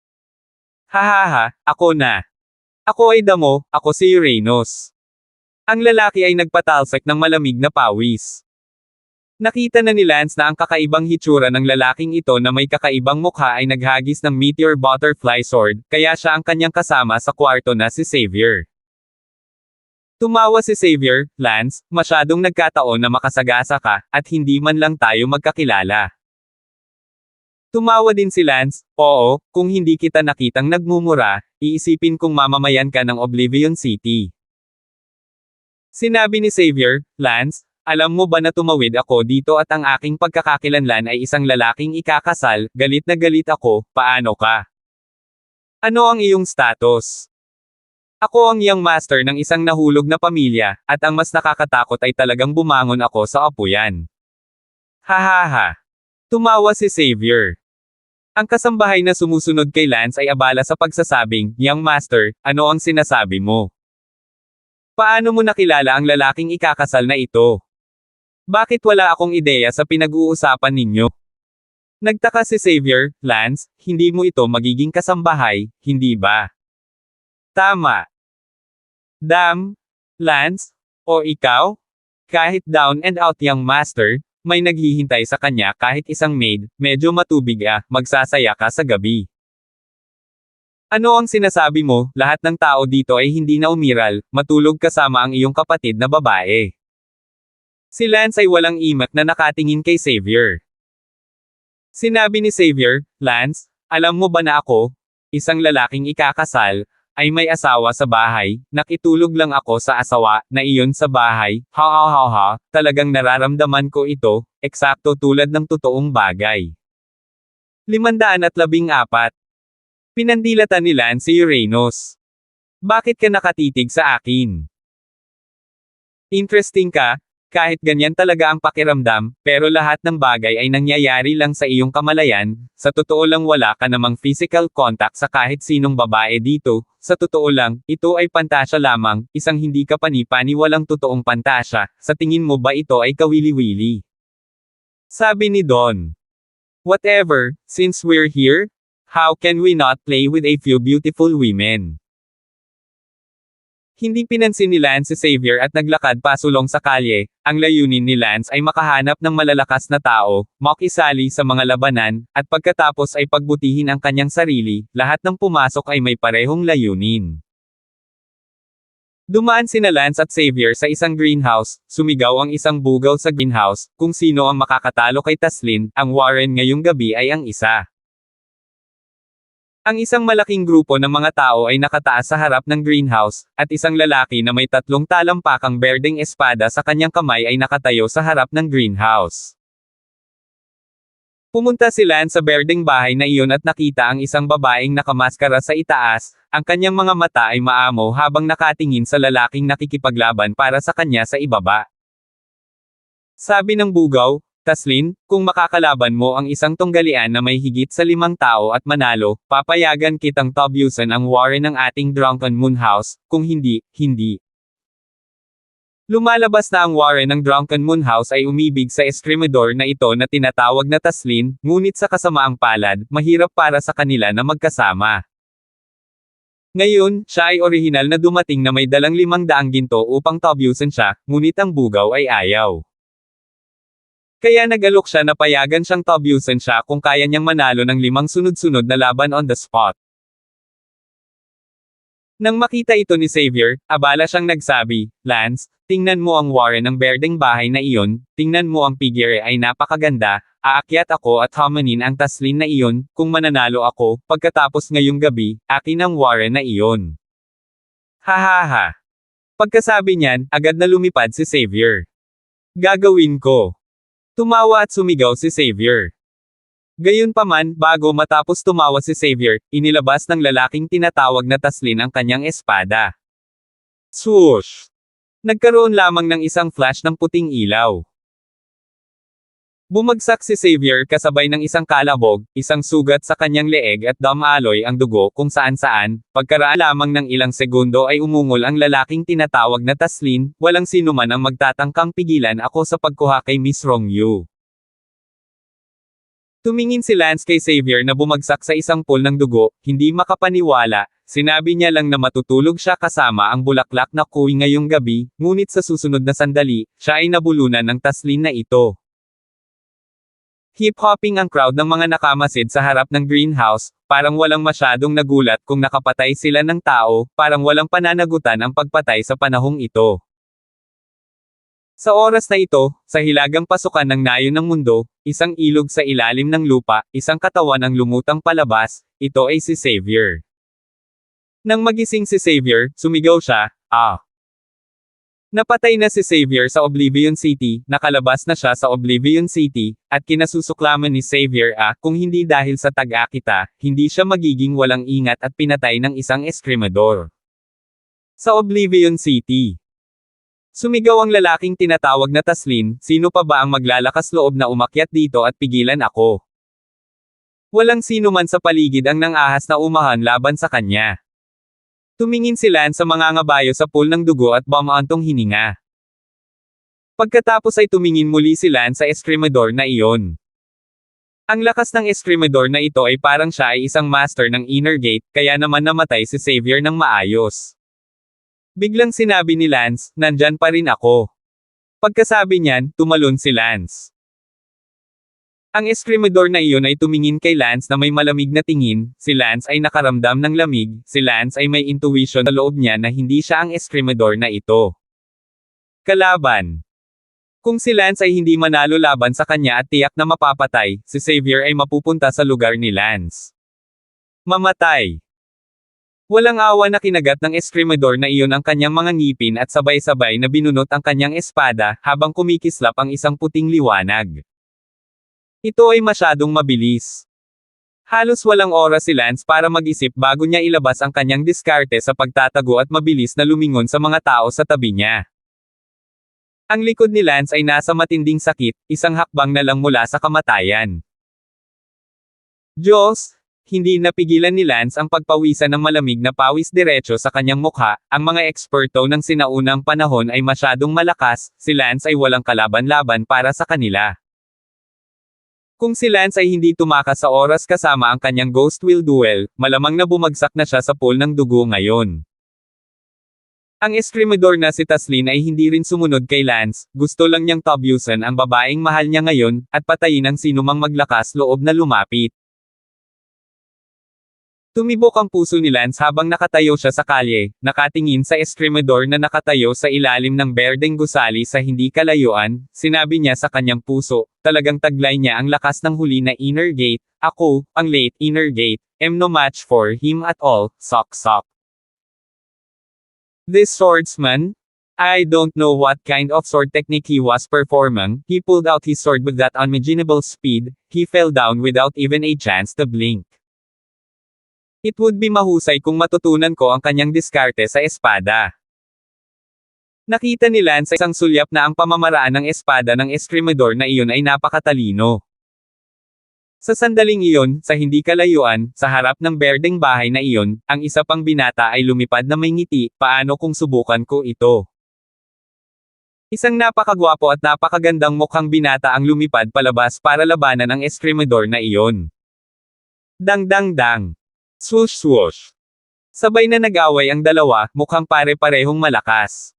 "Hahaha, ako na. Ako ay damo, ako si Uranus." Ang lalaki ay nagpatalsik ng malamig na pawis. Nakita na ni Lance na ang kakaibang hitsura ng lalaking ito na may kakaibang mukha ay naghagis ng meteor butterfly sword, kaya siya ang kanyang kasama sa kwarto na si Xavier. Tumawa si Xavier, "Lance, masyadong nagkataon na makasagasa ka, at hindi man lang tayo magkakilala." Tumawa din si Lance, "Oo, kung hindi kita nakitang nagmumura, iisipin kong mamamayan ka ng Oblivion City." Sinabi ni Xavier, "Lance, alam mo ba na tumawid ako dito at ang aking pagkakakilanlan ay isang lalaking ikakasal, galit na galit ako, paano ka? Ano ang iyong status? Ako ang young master ng isang nahulog na pamilya, at ang mas nakakatakot ay talagang bumangon ako sa apuyan." Hahaha. Tumawa si Xavier. Ang kasambahay na sumusunod kay Lance ay abala sa pagsasabing, "Young master, ano ang sinasabi mo? Paano mo nakilala ang lalaking ikakasal na ito? Bakit wala akong ideya sa pinag-uusapan ninyo?" Nagtaka si Xavier, "Lance, hindi mo ito magiging kasambahay, hindi ba?" Tama. Damn, Lance, o ikaw? Kahit down and out young master, may naghihintay sa kanya kahit isang maid, medyo matubig magsasaya ka sa gabi. Ano ang sinasabi mo, lahat ng tao dito ay hindi na umiral, matulog kasama ang iyong kapatid na babae. Si Lance ay walang imak na nakatingin kay Xavier. Sinabi ni Xavier, "Lance, alam mo ba na ako, isang lalaking ikakasal, ay may asawa sa bahay, nakitulog lang ako sa asawa, na iyon sa bahay, ha, talagang nararamdaman ko ito, eksakto tulad ng totoong bagay." 514. Pinandilatan ni Lance si Uranus. "Bakit ka nakatitig sa akin? Interesting ka, kahit ganyan talaga ang pakiramdam, pero lahat ng bagay ay nangyayari lang sa iyong kamalayan, sa totoo lang wala ka namang physical contact sa kahit sinong babae dito, sa totoo lang, ito ay pantasya lamang, isang hindi ka panipaniwalang totoong pantasya, sa tingin mo ba ito ay kawili-wili?" Sabi ni Don. "Whatever, since we're here, how can we not play with a few beautiful women?" Hindi pinansin ni Lance si Xavier at naglakad pasulong sa kalye, ang layunin ni Lance ay makahanap ng malalakas na tao, makisali sa mga labanan, at pagkatapos ay pagbutihin ang kanyang sarili, lahat ng pumasok ay may parehong layunin. Dumaan sina Lance at Xavier sa isang greenhouse, sumigaw ang isang bugaw sa greenhouse, kung sino ang makakatalo kay Taslin, ang Warren ngayong gabi ay ang isa. Ang isang malaking grupo ng mga tao ay nakataas sa harap ng greenhouse, at isang lalaki na may 3 talampakang berdeng espada sa kanyang kamay ay nakatayo sa harap ng greenhouse. Pumunta si Lance sa berdeng bahay na iyon at nakita ang isang babaeng nakamaskara sa itaas, ang kanyang mga mata ay maamo habang nakatingin sa lalaking nakikipaglaban para sa kanya sa ibaba. Sabi ng bugaw, Taslin, kung makakalaban mo ang isang tunggalian na may higit sa 5 tao at manalo, papayagan kitang tabyusan ang Warren ng ating Drunken Moon House, kung hindi, hindi. Lumalabas na ang Warren ng Drunken Moon House ay umibig sa eskrimador na ito na tinatawag na Taslin, ngunit sa kasamaang palad, mahirap para sa kanila na magkasama. Ngayon, siya ay orihinal na dumating na may dalang 500 ginto upang tabyusan siya, ngunit ang bugaw ay ayaw. Kaya nag-alok siya na payagan siyang tabyusan siya kung kaya niyang manalo ng 5 sunod-sunod na laban on the spot. Nang makita ito ni Xavier, abala siyang nagsabi, Lance, tingnan mo ang Warren ng berdeng bahay na iyon, tingnan mo ang figure ay napakaganda, aakyat ako at hamanin ang Taslin na iyon, kung mananalo ako, pagkatapos ngayong gabi, akin ang Warren na iyon. Hahaha. Pagkasabi niyan, agad na lumipad si Xavier. Gagawin ko. Tumawa at sumigaw si Xavier. Gayunpaman, bago matapos tumawa si Xavier, inilabas ng lalaking tinatawag na Taslin ang kanyang espada. Swoosh! Nagkaroon lamang ng isang flash ng puting ilaw. Bumagsak si Xavier kasabay ng isang kalabog, isang sugat sa kanyang leeg at damaloy ang dugo kung saan-saan. Pagkaraan lamang ng ilang segundo ay umungol ang lalaking tinatawag na Taslin, walang sinuman ang magtatangkang pigilan ako sa pagkuha kay Miss Rongyu. Tumingin si Lance kay Xavier na bumagsak sa isang pool ng dugo, hindi makapaniwala, sinabi niya lang na matutulog siya kasama ang bulaklak na kuwi ngayong gabi, ngunit sa susunod na sandali, siya ay nabulunan ng Taslin na ito. Hip-hopping ang crowd ng mga nakamasid sa harap ng greenhouse, parang walang masyadong nagulat kung nakapatay sila ng tao, parang walang pananagutan ang pagpatay sa panahong ito. Sa oras na ito, sa hilagang pasukan ng nayon ng mundo, isang ilog sa ilalim ng lupa, isang katawan ang lumutang palabas, ito ay si Xavier. Nang magising si Xavier, sumigaw siya, ah! Napatay na si Xavier sa Oblivion City, nakalabas na siya sa Oblivion City, at kinasusuklaman ni Xavier kung hindi dahil sa tag-akita, hindi siya magiging walang ingat at pinatay ng isang eskrimador. Sa Oblivion City. Sumigaw ang lalaking tinatawag na Taslin, sino pa ba ang maglalakas loob na umakyat dito at pigilan ako? Walang sino man sa paligid ang nang-ahas na umahan laban sa kanya. Tumingin si Lance sa mangangabayo sa pool ng dugo at bumaantong hininga. Pagkatapos ay tumingin muli si Lance sa eskrimador na iyon. Ang lakas ng eskrimador na ito ay parang siya ay isang master ng inner gate, kaya naman namatay si Xavier ng maayos. Biglang sinabi ni Lance, nandyan pa rin ako. Pagkasabi niyan, tumalon si Lance. Ang eskrimador na iyon ay tumingin kay Lance na may malamig na tingin, si Lance ay nakaramdam ng lamig, si Lance ay may intuition sa loob niya na hindi siya ang eskrimador na ito. Kalaban. Kung si Lance ay hindi manalo laban sa kanya at tiyak na mapapatay, si Xavier ay mapupunta sa lugar ni Lance. Mamatay. Walang awa na kinagat ng eskrimador na iyon ang kanyang mga ngipin at sabay-sabay na binunot ang kanyang espada, habang kumikislap ang isang puting liwanag. Ito ay masyadong mabilis. Halos walang oras si Lance para mag-isip bago niya ilabas ang kanyang diskarte sa pagtatago at mabilis na lumingon sa mga tao sa tabi niya. Ang likod ni Lance ay nasa matinding sakit, isang hakbang na lang mula sa kamatayan. Diyos! Hindi napigilan ni Lance ang pagpawisan ng malamig na pawis diretso sa kanyang mukha, ang mga eksperto ng sinaunang panahon ay masyadong malakas, si Lance ay walang kalaban-laban para sa kanila. Kung si Lance ay hindi tumakas sa oras kasama ang kanyang Ghost Wheel Duel, malamang na bumagsak na siya sa pool ng dugo ngayon. Ang eskrimador na si Taslin ay hindi rin sumunod kay Lance, gusto lang niyang tabyusan ang babaeng mahal niya ngayon, at patayin ang sinumang maglakas loob na lumapit. Tumibok ang puso ni Lance habang nakatayo siya sa kalye, nakatingin sa eskrimador na nakatayo sa ilalim ng berdeng gusali sa hindi kalayuan, sinabi niya sa kanyang puso, talagang taglay niya ang lakas ng huli na inner gate, ako, ang late inner gate, am no match for him at all, sok sok. This swordsman? I don't know what kind of sword technique he was performing, he pulled out his sword with that unimaginable speed, he fell down without even a chance to blink. It would be mahusay kung matutunan ko ang kanyang diskarte sa espada. Nakita ni Lance sa isang sulyap na ang pamamaraan ng espada ng eskrimador na iyon ay napakatalino. Sa sandaling iyon, sa hindi kalayuan, sa harap ng berdeng bahay na iyon, ang isa pang binata ay lumipad na may ngiti, paano kung subukan ko ito? Isang napakagwapo at napakagandang mukhang binata ang lumipad palabas para labanan ang eskrimador na iyon. Dang dang dang. Swoosh swoosh. Sabay na nag-away ang dalawa, mukhang pare-parehong malakas.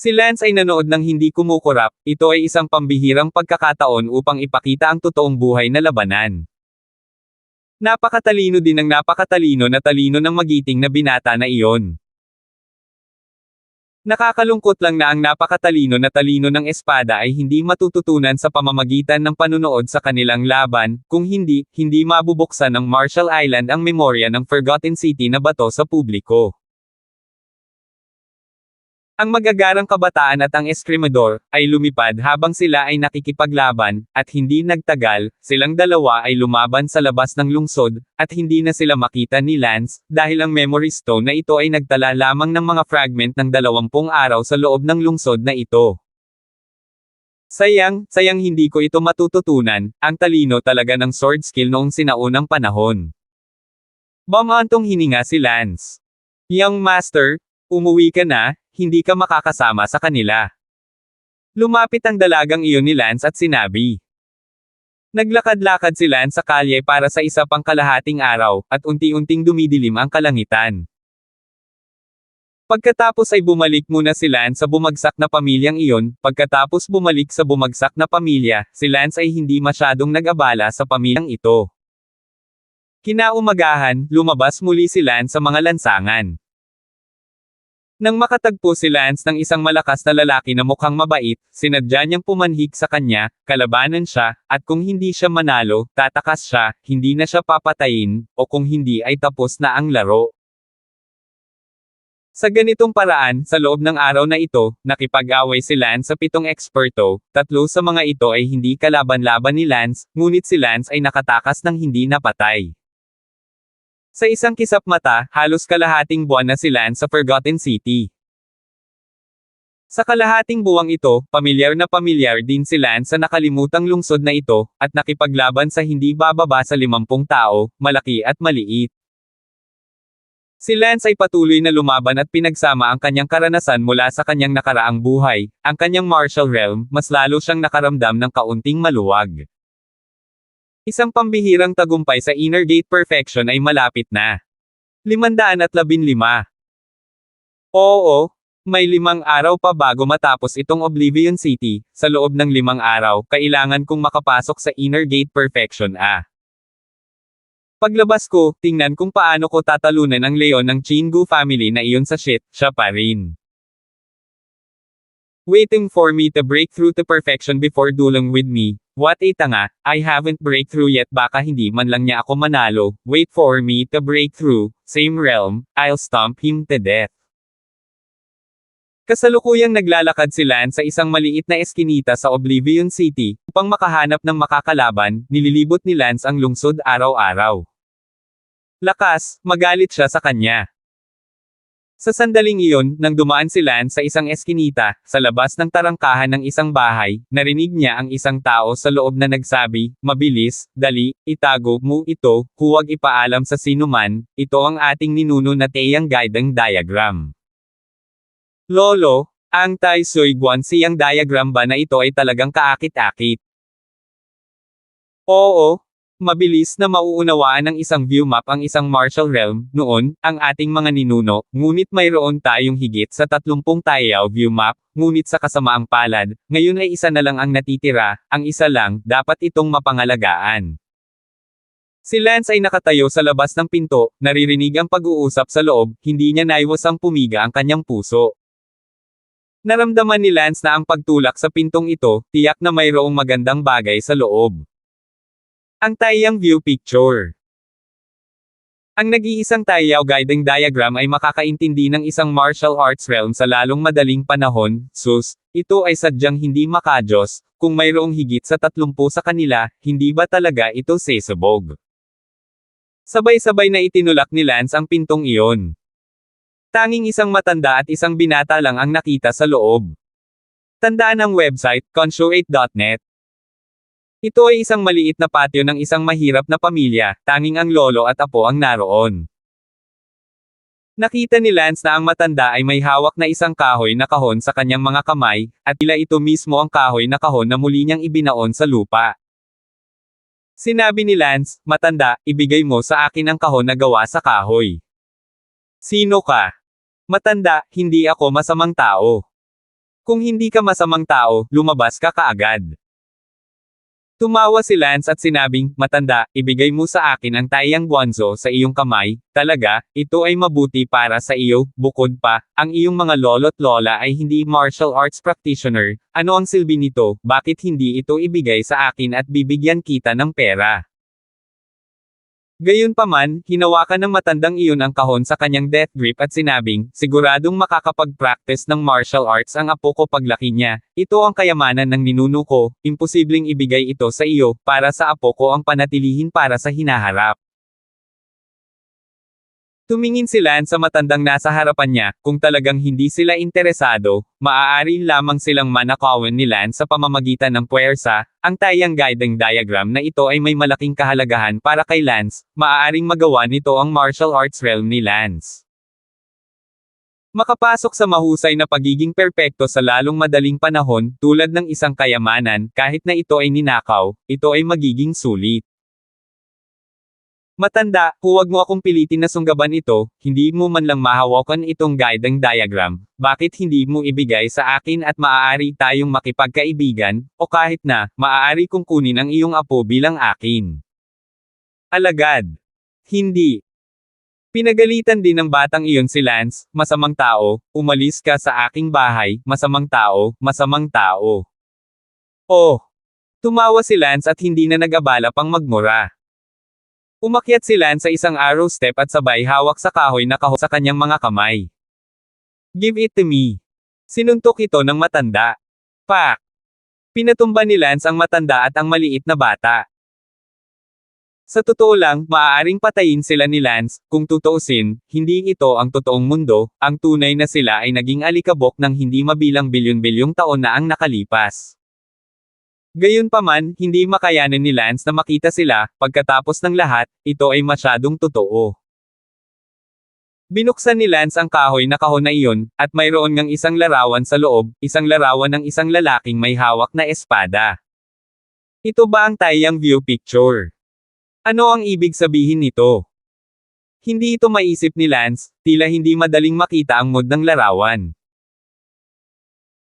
Si Lance ay nanood ng hindi kumukurap, ito ay isang pambihirang pagkakataon upang ipakita ang totoong buhay na labanan. Napakatalino din ng napakatalino na talino ng magiting na binata na iyon. Nakakalungkot lang na ang napakatalino na talino ng espada ay hindi matututunan sa pamamagitan ng panunood sa kanilang laban, kung hindi, hindi mabubuksan ng Marshall Island ang memorya ng Forgotten City na bato sa publiko. Ang magagarang kabataan at ang eskrimador ay lumipad habang sila ay nakikipaglaban, at hindi nagtagal, silang dalawa ay lumaban sa labas ng lungsod, at hindi na sila makita ni Lance, dahil ang memory stone na ito ay nagtala lamang ng mga fragment ng 20 araw sa loob ng lungsod na ito. Sayang hindi ko ito matututunan, ang talino talaga ng sword skill noong sinaunang panahon. Bumantong hininga si Lance. Young Master, umuwi ka na, hindi ka makakasama sa kanila. Lumapit ang dalagang iyon ni Lance at sinabi. Naglakad-lakad si Lance sa kalye para sa isa pang kalahating araw, at unti-unting dumidilim ang kalangitan. Pagkatapos ay bumalik muna si Lance sa bumagsak na pamilyang iyon, pagkatapos bumalik sa bumagsak na pamilya, si Lance ay hindi masyadong nag-abala sa pamilyang ito. Kinaumagahan, lumabas muli si Lance sa mga lansangan. Nang makatagpo si Lance ng isang malakas na lalaki na mukhang mabait, sinadya niyang pumanhik sa kanya, kalabanan siya, at kung hindi siya manalo, tatakas siya, hindi na siya papatayin, o kung hindi ay tapos na ang laro. Sa ganitong paraan, sa loob ng araw na ito, nakipag-away si Lance sa 7 eksperto, 3 sa mga ito ay hindi kalaban-laban ni Lance, ngunit si Lance ay nakatakas ng hindi napatay. Sa isang kisap mata, halos kalahating buwan na si Lance sa Forgotten City. Sa kalahating buwang ito, pamilyar din si Lance sa nakalimutang lungsod na ito, at nakipaglaban sa hindi bababa sa 50 tao, malaki at maliit. Si Lance ay patuloy na lumaban at pinagsama ang kanyang karanasan mula sa kanyang nakaraang buhay, ang kanyang martial realm, mas lalo siyang nakaramdam ng kaunting maluwag. Isang pambihirang tagumpay sa Inner Gate Perfection ay malapit na. 515. Oo, may 5 araw pa bago matapos itong Oblivion City, sa loob ng 5 araw, kailangan kong makapasok sa Inner Gate Perfection . Paglabas ko, tingnan kung paano ko tatalunan ang leon ng Chingu family na iyon sa shit, siya pa rin. Waiting for me to break through to perfection before dueling with me. What a tanga, I haven't breakthrough yet, baka hindi man lang niya ako manalo, wait for me to break through, same realm, I'll stomp him to death. Kasalukuyang naglalakad si Lance sa isang maliit na eskinita sa Oblivion City, upang makahanap ng makakalaban, nililibot ni Lance ang lungsod araw-araw. Lakas, magalit siya sa kanya. Sa sandaling iyon, nang dumaan si Lance sa isang eskinita, sa labas ng tarangkahan ng isang bahay, narinig niya ang isang tao sa loob na nagsabi, mabilis, dali, itago mo ito, huwag ipaalam sa sinuman, ito ang ating ninuno na Taeyang Guiding Diagram. Lolo, ang Tai Sui Guan siyang diagram ba na ito ay talagang kaakit-akit? Oo. Mabilis na mauunawaan ng isang view map ang isang martial realm, noon, ang ating mga ninuno, ngunit mayroon tayong higit sa 30 Taiyao view map, ngunit sa kasamaang palad, ngayon ay isa na lang ang natitira, ang isa lang, dapat itong mapangalagaan. Si Lance ay nakatayo sa labas ng pinto, naririnig ang pag-uusap sa loob, hindi niya naiwasang pumiga ang kanyang puso. Naramdaman ni Lance na ang pagtulak sa pintong ito, tiyak na mayroong magandang bagay sa loob. Ang Taiyang View Picture. Ang nag-iisang Taiyao Guiding Diagram ay makakaintindi ng isang martial arts realm sa lalong madaling panahon, sus, ito ay sadyang hindi makajos, kung mayroong higit sa 30 sa kanila, hindi ba talaga ito sesabog? Sabay-sabay na itinulak ni Lance ang pintong iyon. Tanging isang matanda at isang binata lang ang nakita sa loob. Tandaan ang website, conscio8.net. Ito ay isang maliit na patio ng isang mahirap na pamilya, tanging ang lolo at apo ang naroon. Nakita ni Lance na ang matanda ay may hawak na isang kahoy na kahon sa kanyang mga kamay, at tila ito mismo ang kahoy na kahon na muli niyang ibinaon sa lupa. Sinabi ni Lance, "Matanda, ibigay mo sa akin ang kahon na gawa sa kahoy." "Sino ka?" "Matanda, hindi ako masamang tao." "Kung hindi ka masamang tao, lumabas ka kaagad." Tumawa si Lance at sinabing, "Matanda, ibigay mo sa akin ang tayang guanzo sa iyong kamay. Talaga, ito ay mabuti para sa iyo. Bukod pa, ang iyong mga lolo't lola ay hindi martial arts practitioner. Ano ang silbi nito? Bakit hindi ito ibigay sa akin at bibigyan kita ng pera?" Gayunpaman, hinawakan ng matandang iyon ang kahon sa kanyang death grip at sinabing, "Siguradong makakapag-practice ng martial arts ang apo ko paglaki niya. Ito ang kayamanan ng ninuno ko, imposibleng ibigay ito sa iyo, para sa apo ko ang panatilihin para sa hinaharap." Tumingin si Lance sa matandang nasa harapan niya. Kung talagang hindi sila interesado, maaari lamang silang manakawan ni Lance sa pamamagitan ng puwersa. Ang tayang guiding diagram na ito ay may malaking kahalagahan para kay Lance. Maaaring magawa nito ang martial arts realm ni Lance. Makapasok sa mahusay na pagiging perpekto sa lalong madaling panahon, tulad ng isang kayamanan, kahit na ito ay ninakaw, ito ay magiging sulit. "Matanda, huwag mo akong pilitin na sunggaban ito, hindi mo man lang mahawakan itong guiding diagram. Bakit hindi mo ibigay sa akin at maaari tayong makipagkaibigan, o kahit na, maaari kong kunin ang iyong apo bilang akin." Alagad. "Hindi." Pinagalitan din ng batang iyon si Lance, "Masamang tao, umalis ka sa aking bahay, masamang tao, masamang tao." "Oh!" Tumawa si Lance at hindi na nag-abala pang magmura. Umakyat si Lance sa isang arrow step at sabay hawak sa kahoy na kahon sa kanyang mga kamay. "Give it to me." Sinuntok ito ng matanda. Pak! Pinatumba ni Lance ang matanda at ang maliit na bata. Sa totoo lang, maaaring patayin sila ni Lance. Kung tutuusin, hindi ito ang totoong mundo, ang tunay na sila ay naging alikabok ng hindi mabilang bilyon-bilyong taon na ang nakalipas. Gayunpaman, hindi makayanan ni Lance na makita sila. Pagkatapos ng lahat, ito ay masyadong totoo. Binuksan ni Lance ang kahoy na kahon na iyon, at mayroon ngang isang larawan sa loob, isang larawan ng isang lalaking may hawak na espada. Ito ba ang tayang view picture? Ano ang ibig sabihin nito? Hindi ito maisip ni Lance, tila hindi madaling makita ang mood ng larawan.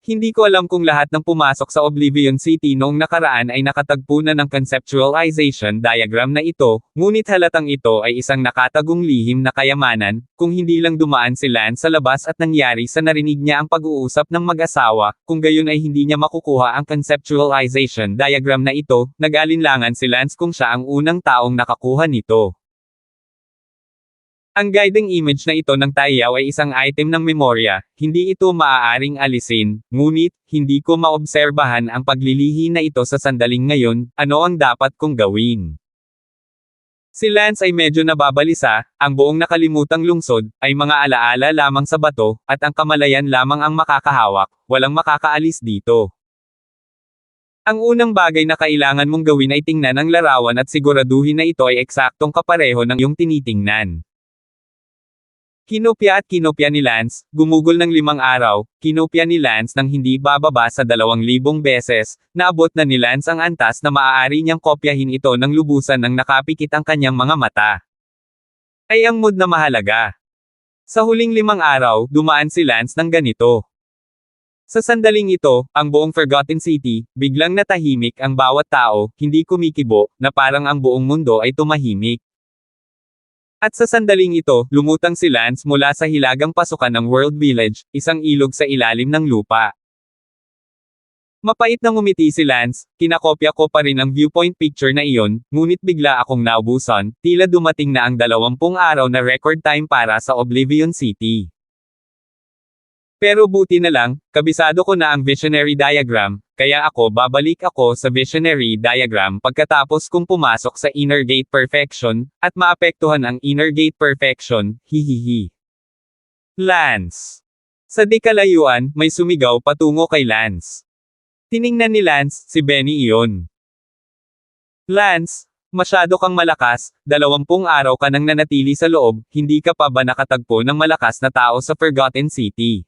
Hindi ko alam kung lahat ng pumasok sa Oblivion City noong nakaraan ay nakatagpo na ng conceptualization diagram na ito, ngunit halatang ito ay isang nakatagong lihim na kayamanan. Kung hindi lang dumaan si Lance sa labas at nangyari sa narinig niya ang pag-uusap ng mag-asawa, kung gayon ay hindi niya makukuha ang conceptualization diagram na ito, nag-alinlangan si Lance kung siya ang unang taong nakakuha nito. Ang guiding image na ito ng tayaw ay isang item ng memorya, hindi ito maaaring alisin, ngunit, hindi ko maobserbahan ang paglilihi na ito sa sandaling ngayon. Ano ang dapat kong gawin? Si Lance ay medyo nababalisa, ang buong nakalimutang lungsod, ay mga alaala lamang sa bato, at ang kamalayan lamang ang makakahawak, walang makakaalis dito. Ang unang bagay na kailangan mong gawin ay tingnan ang larawan at siguraduhin na ito ay eksaktong kapareho ng iyong tinitingnan. Kinopya at kinopya ni Lance, gumugol ng 5 araw, kinopya ni Lance ng hindi bababa sa 2,000 beses, naabot na ni Lance ang antas na maaari niyang kopyahin ito ng lubusan nang nakapikit ang kanyang mga mata. Ay ang mood na mahalaga. Sa huling 5 araw, dumaan si Lance ng ganito. Sa sandaling ito, ang buong Forgotten City, biglang natahimik ang bawat tao, hindi kumikibo, na parang ang buong mundo ay tumahimik. At sa sandaling ito, lumutang si Lance mula sa hilagang pasukan ng World Village, isang ilog sa ilalim ng lupa. Mapait na ngumiti si Lance, kinakopya ko pa rin ang viewpoint picture na iyon, ngunit bigla akong naubusan, tila dumating na ang 20 araw na record time para sa Oblivion City. Pero buti na lang, kabisado ko na ang visionary diagram, kaya babalik ako sa visionary diagram pagkatapos kong pumasok sa inner gate perfection, at maapektuhan ang inner gate perfection, hihihi. Lance. Sa di kalayuan, may sumigaw patungo kay Lance. Tiningnan ni Lance, si Benny iyon. Lance, masyado kang malakas, 20 araw ka nang nanatili sa loob, hindi ka pa ba nakatagpo ng malakas na tao sa Forgotten City?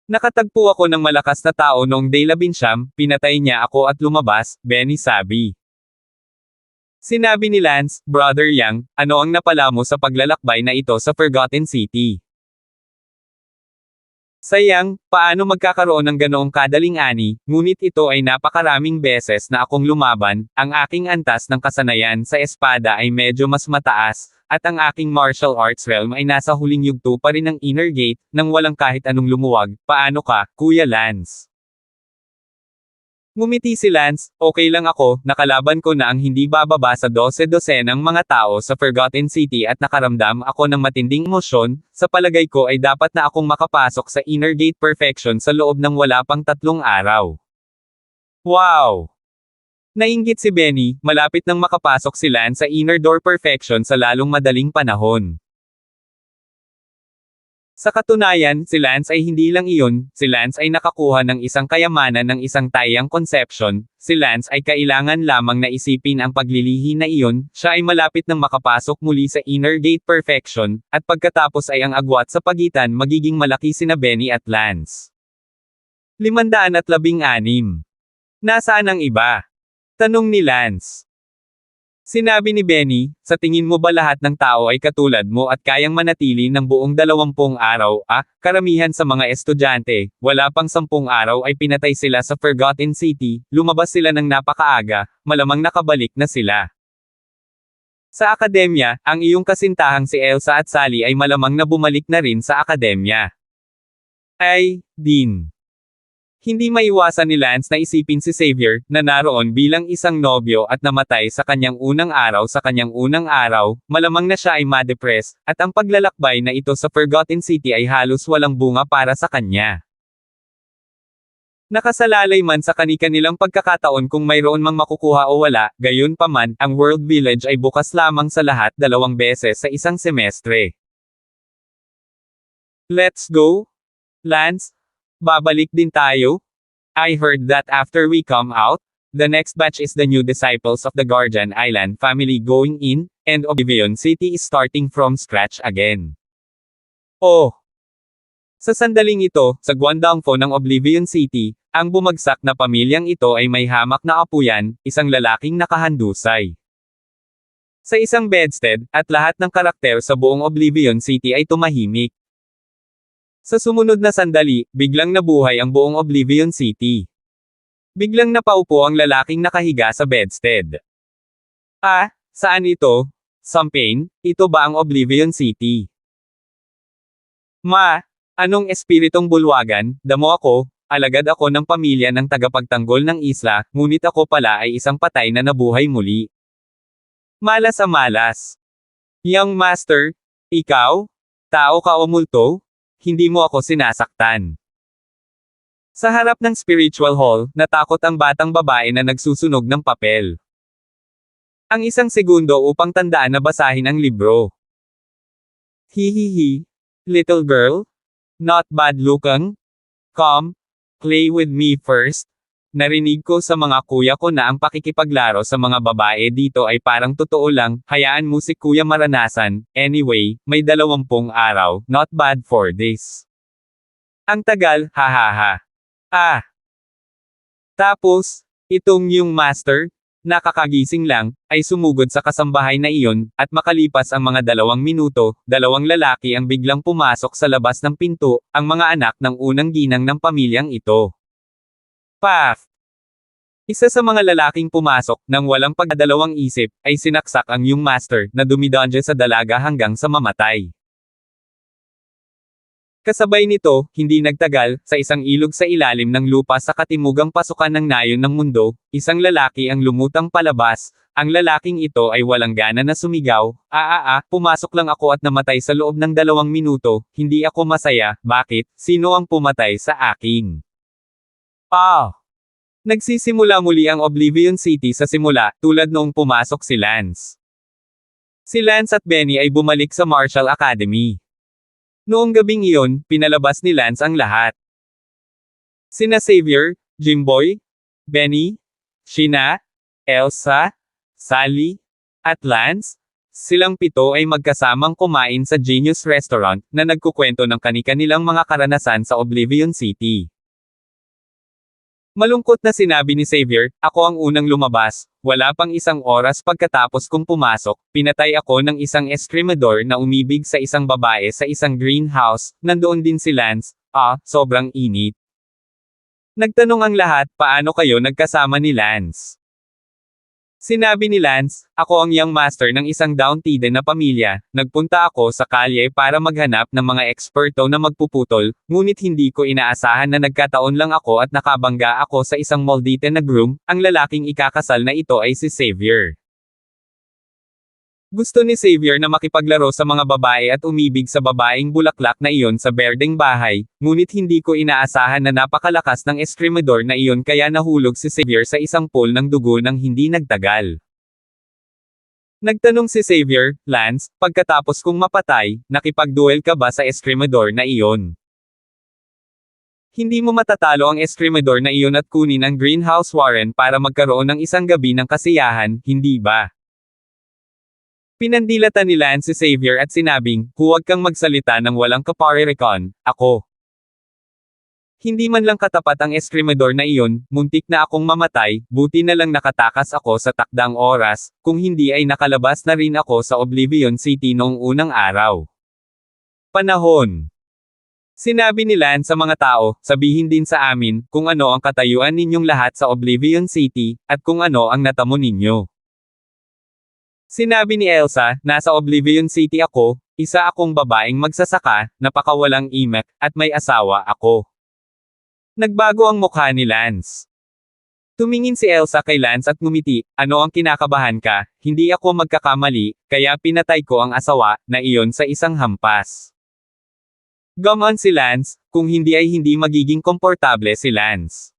Nakatagpo ako ng malakas na tao noong day 11, pinatay niya ako at lumabas, Benny sabi. Sinabi ni Lance, Brother Yang, ano ang napala mo sa paglalakbay na ito sa Forgotten City? Sayang, paano magkakaroon ng ganoong kadaling ani, ngunit ito ay napakaraming beses na akong lumaban, ang aking antas ng kasanayan sa espada ay medyo mas mataas, at ang aking martial arts realm ay nasa huling yugto pa rin ng inner gate, nang walang kahit anong lumuwag. Paano ka, Kuya Lance? Ngumiti si Lance, okay lang ako, nakalaban ko na ang hindi bababa sa 12-dosenang mga tao sa Forgotten City at nakaramdam ako ng matinding emosyon, sa palagay ko ay dapat na akong makapasok sa Inner Gate Perfection sa loob ng wala pang 3 araw. Wow! Nainggit si Benny, malapit nang makapasok si Lance sa Inner Door Perfection sa lalong madaling panahon. Sa katunayan, si Lance ay hindi lang iyon, si Lance ay nakakuha ng isang kayamanan ng isang tayang conception, si Lance ay kailangan lamang na isipin ang paglilihi na iyon, siya ay malapit nang makapasok muli sa Inner Gate Perfection, at pagkatapos ay ang agwat sa pagitan magiging malaki sina Benny at Lance. 516. Nasaan ang iba? Tanong ni Lance. Sinabi ni Benny, sa tingin mo ba lahat ng tao ay katulad mo at kayang manatili ng buong 20 araw? Karamihan sa mga estudyante, wala pang 10 araw ay pinatay sila sa Forgotten City, lumabas sila ng napakaaga, malamang nakabalik na sila. Sa akademya, ang iyong kasintahang si Elsa at Sally ay malamang na bumalik na rin sa akademya. Ay, Dean. Hindi maiwasan ni Lance na isipin si Xavier, na naroon bilang isang nobyo at namatay sa kanyang unang araw, malamang na siya ay ma-depress, at ang paglalakbay na ito sa Forgotten City ay halos walang bunga para sa kanya. Nakasalalay man sa kani-kanilang pagkakataon kung mayroon mang makukuha o wala, gayon pa man, ang World Village ay bukas lamang sa lahat 2 beses sa isang semestre. Let's go? Lance? Babalik din tayo? I heard that after we come out, the next batch is the new disciples of the Guardian Island family going in, and Oblivion City is starting from scratch again. Oh! Sa sandaling ito, sa Guangdongfo ng Oblivion City, ang bumagsak na pamilyang ito ay may hamak na apuyan, isang lalaking nakahandusay. Sa isang bedstead, at lahat ng karakter sa buong Oblivion City ay tumahimik. Sa sumunod na sandali, biglang nabuhay ang buong Oblivion City. Biglang napaupo ang lalaking nakahiga sa bedstead. Saan ito? Champagne, ito ba ang Oblivion City? Anong espiritong bulwagan, damo ako, alagad ako ng pamilya ng tagapagtanggol ng isla, ngunit ako pala ay isang patay na nabuhay muli. Malas ang malas. Young Master, ikaw? Tao ka o multo? Hindi mo ako sinasaktan. Sa harap ng spiritual hall, natakot ang batang babae na nagsusunog ng papel. Ang 1 segundo upang tandaan na basahin ang libro. Hihihi. Little girl? Not bad looking? Come. Play with me first. Narinig ko sa mga kuya ko na ang pakikipaglaro sa mga babae dito ay parang totoo lang, hayaan mo si kuya maranasan, anyway, may 20 araw, not bad for this. Ang tagal, hahaha. Tapos, itong yung master, nakakagising lang, ay sumugod sa kasambahay na iyon, at makalipas ang mga 2 minuto, 2 lalaki ang biglang pumasok sa labas ng pinto, ang mga anak ng unang ginang ng pamilyang ito. Paf! Isa sa mga lalaking pumasok, nang walang pagdadalawang isip, ay sinaksak ang yung master, na dumidonje sa dalaga hanggang sa mamatay. Kasabay nito, hindi nagtagal, sa isang ilog sa ilalim ng lupa sa katimugang pasukan ng nayon ng mundo, isang lalaki ang lumutang palabas, ang lalaking ito ay walang gana na sumigaw, pumasok lang ako at namatay sa loob ng 2 minuto, hindi ako masaya, bakit, sino ang pumatay sa akin? Nagsisimula muli ang Oblivion City sa simula, tulad noong pumasok si Lance. Si Lance at Benny ay bumalik sa Martial Academy. Noong gabing iyon, pinalabas ni Lance ang lahat. Sina Xavier, Jimboy, Benny, Sheena, Elsa, Sally, at Lance, silang 7 ay magkasamang kumain sa Genius Restaurant na nagkukwento ng kani-kanilang mga karanasan sa Oblivion City. Malungkot na sinabi ni Xavier, "Ako ang unang lumabas. Wala pang 1 oras pagkatapos kong pumasok, pinatay ako ng isang eskrimador na umibig sa isang babae sa isang greenhouse, nandoon din si Lance, sobrang init." Nagtanong ang lahat, paano kayo nagkasama ni Lance? Sinabi ni Lance, "Ako ang young master ng isang downtrodden na pamilya, nagpunta ako sa kalye para maghanap ng mga eksperto na magpuputol, ngunit hindi ko inaasahan na nagkataon lang ako at nakabangga ako sa isang molditen na groom, ang lalaking ikakasal na ito ay si Xavier." Gusto ni Xavier na makipaglaro sa mga babae at umibig sa babaeng bulaklak na iyon sa berdeng bahay, ngunit hindi ko inaasahan na napakalakas ng eskrimador na iyon kaya nahulog si Xavier sa isang pool ng dugo nang hindi nagtagal. Nagtanong si Xavier, "Lance, pagkatapos kong mapatay, nakipagduel ka ba sa eskrimador na iyon? Hindi mo matatalo ang eskrimador na iyon at kunin ang greenhouse warren para magkaroon ng isang gabi ng kasiyahan, hindi ba?" Pinandilatan ni Lance si Xavier at sinabing, "Huwag kang magsalita ng walang kaparirikon, ako. Hindi man lang katapat ang eskrimador na iyon, muntik na akong mamatay, buti na lang nakatakas ako sa takdang oras, kung hindi ay nakalabas na rin ako sa Oblivion City noong unang araw." Panahon. Sinabi ni Lance sa mga tao, "Sabihin din sa amin, kung ano ang katayuan ninyong lahat sa Oblivion City, at kung ano ang natamo ninyo." Sinabi ni Elsa, "Nasa Oblivion City ako, isa akong babaeng magsasaka, napakawalang imek, at may asawa ako." Nagbago ang mukha ni Lance. Tumingin si Elsa kay Lance at ngumiti, "Ano ang kinakabahan ka? Hindi ako magkakamali, kaya pinatay ko ang asawa na iyon sa isang hampas." Gumon si Lance, kung hindi ay hindi magiging komportable si Lance.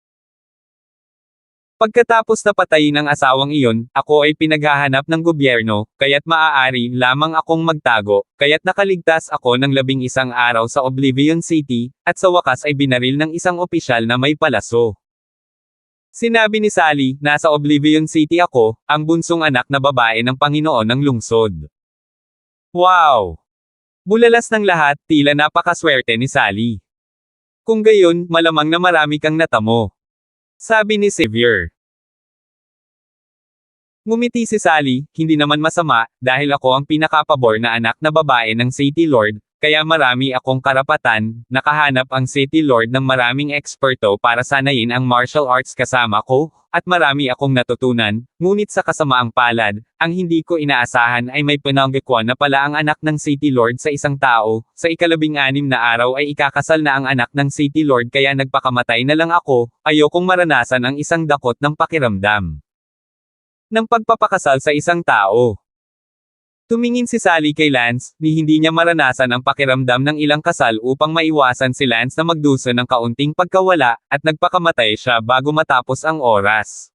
Pagkatapos na patayin ang asawang iyon, ako ay pinaghahanap ng gobyerno, kaya't maaari lamang akong magtago, kaya't nakaligtas ako ng 11 araw sa Oblivion City, at sa wakas ay binaril ng isang opisyal na may palaso. Sinabi ni Sally, "Nasa Oblivion City ako, ang bunsong anak na babae ng Panginoon ng lungsod." Wow! Bulalas ng lahat, tila napakaswerte ni Sally. Kung gayon, malamang na marami kang natamo. Sabi ni Xavier. Ngumiti si Sally, "Hindi naman masama, dahil ako ang pinakapabor na anak na babae ng City Lord, kaya marami akong karapatan, nakahanap ang City Lord ng maraming eksperto para sanayin ang martial arts kasama ko, at marami akong natutunan, ngunit sa kasamaang palad, ang hindi ko inaasahan ay may pinanggagawa na pala ang anak ng City Lord sa isang tao, sa 16 na araw ay ikakasal na ang anak ng City Lord kaya nagpakamatay na lang ako, ayokong maranasan ang isang dakot ng pakiramdam ng pagpapakasal sa isang tao." Tumingin si Sally kay Lance, ni hindi niya maranasan ang pakiramdam ng ilang kasal upang maiwasan si Lance na magdusa ng kaunting pagkawala, at nagpakamatay siya bago matapos ang oras.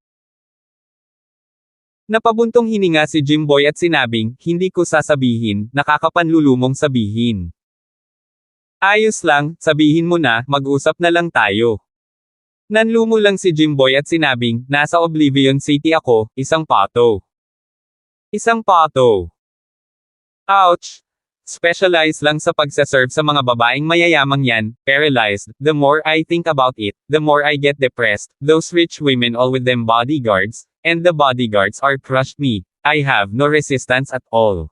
Napabuntong hininga si Jimboy at sinabing, "Hindi ko sasabihin, nakakapanlulumong sabihin." "Ayos lang, sabihin mo na, mag-usap na lang tayo." Nanlumo lang si Jimboy at sinabing, "Nasa Oblivion City ako, isang pato." Isang pato. Ouch! Specialize lang sa pagsaserve sa mga babaeng mayayamang yan, paralyzed, the more I think about it, the more I get depressed, those rich women all with them bodyguards, and the bodyguards are crushed me, I have no resistance at all.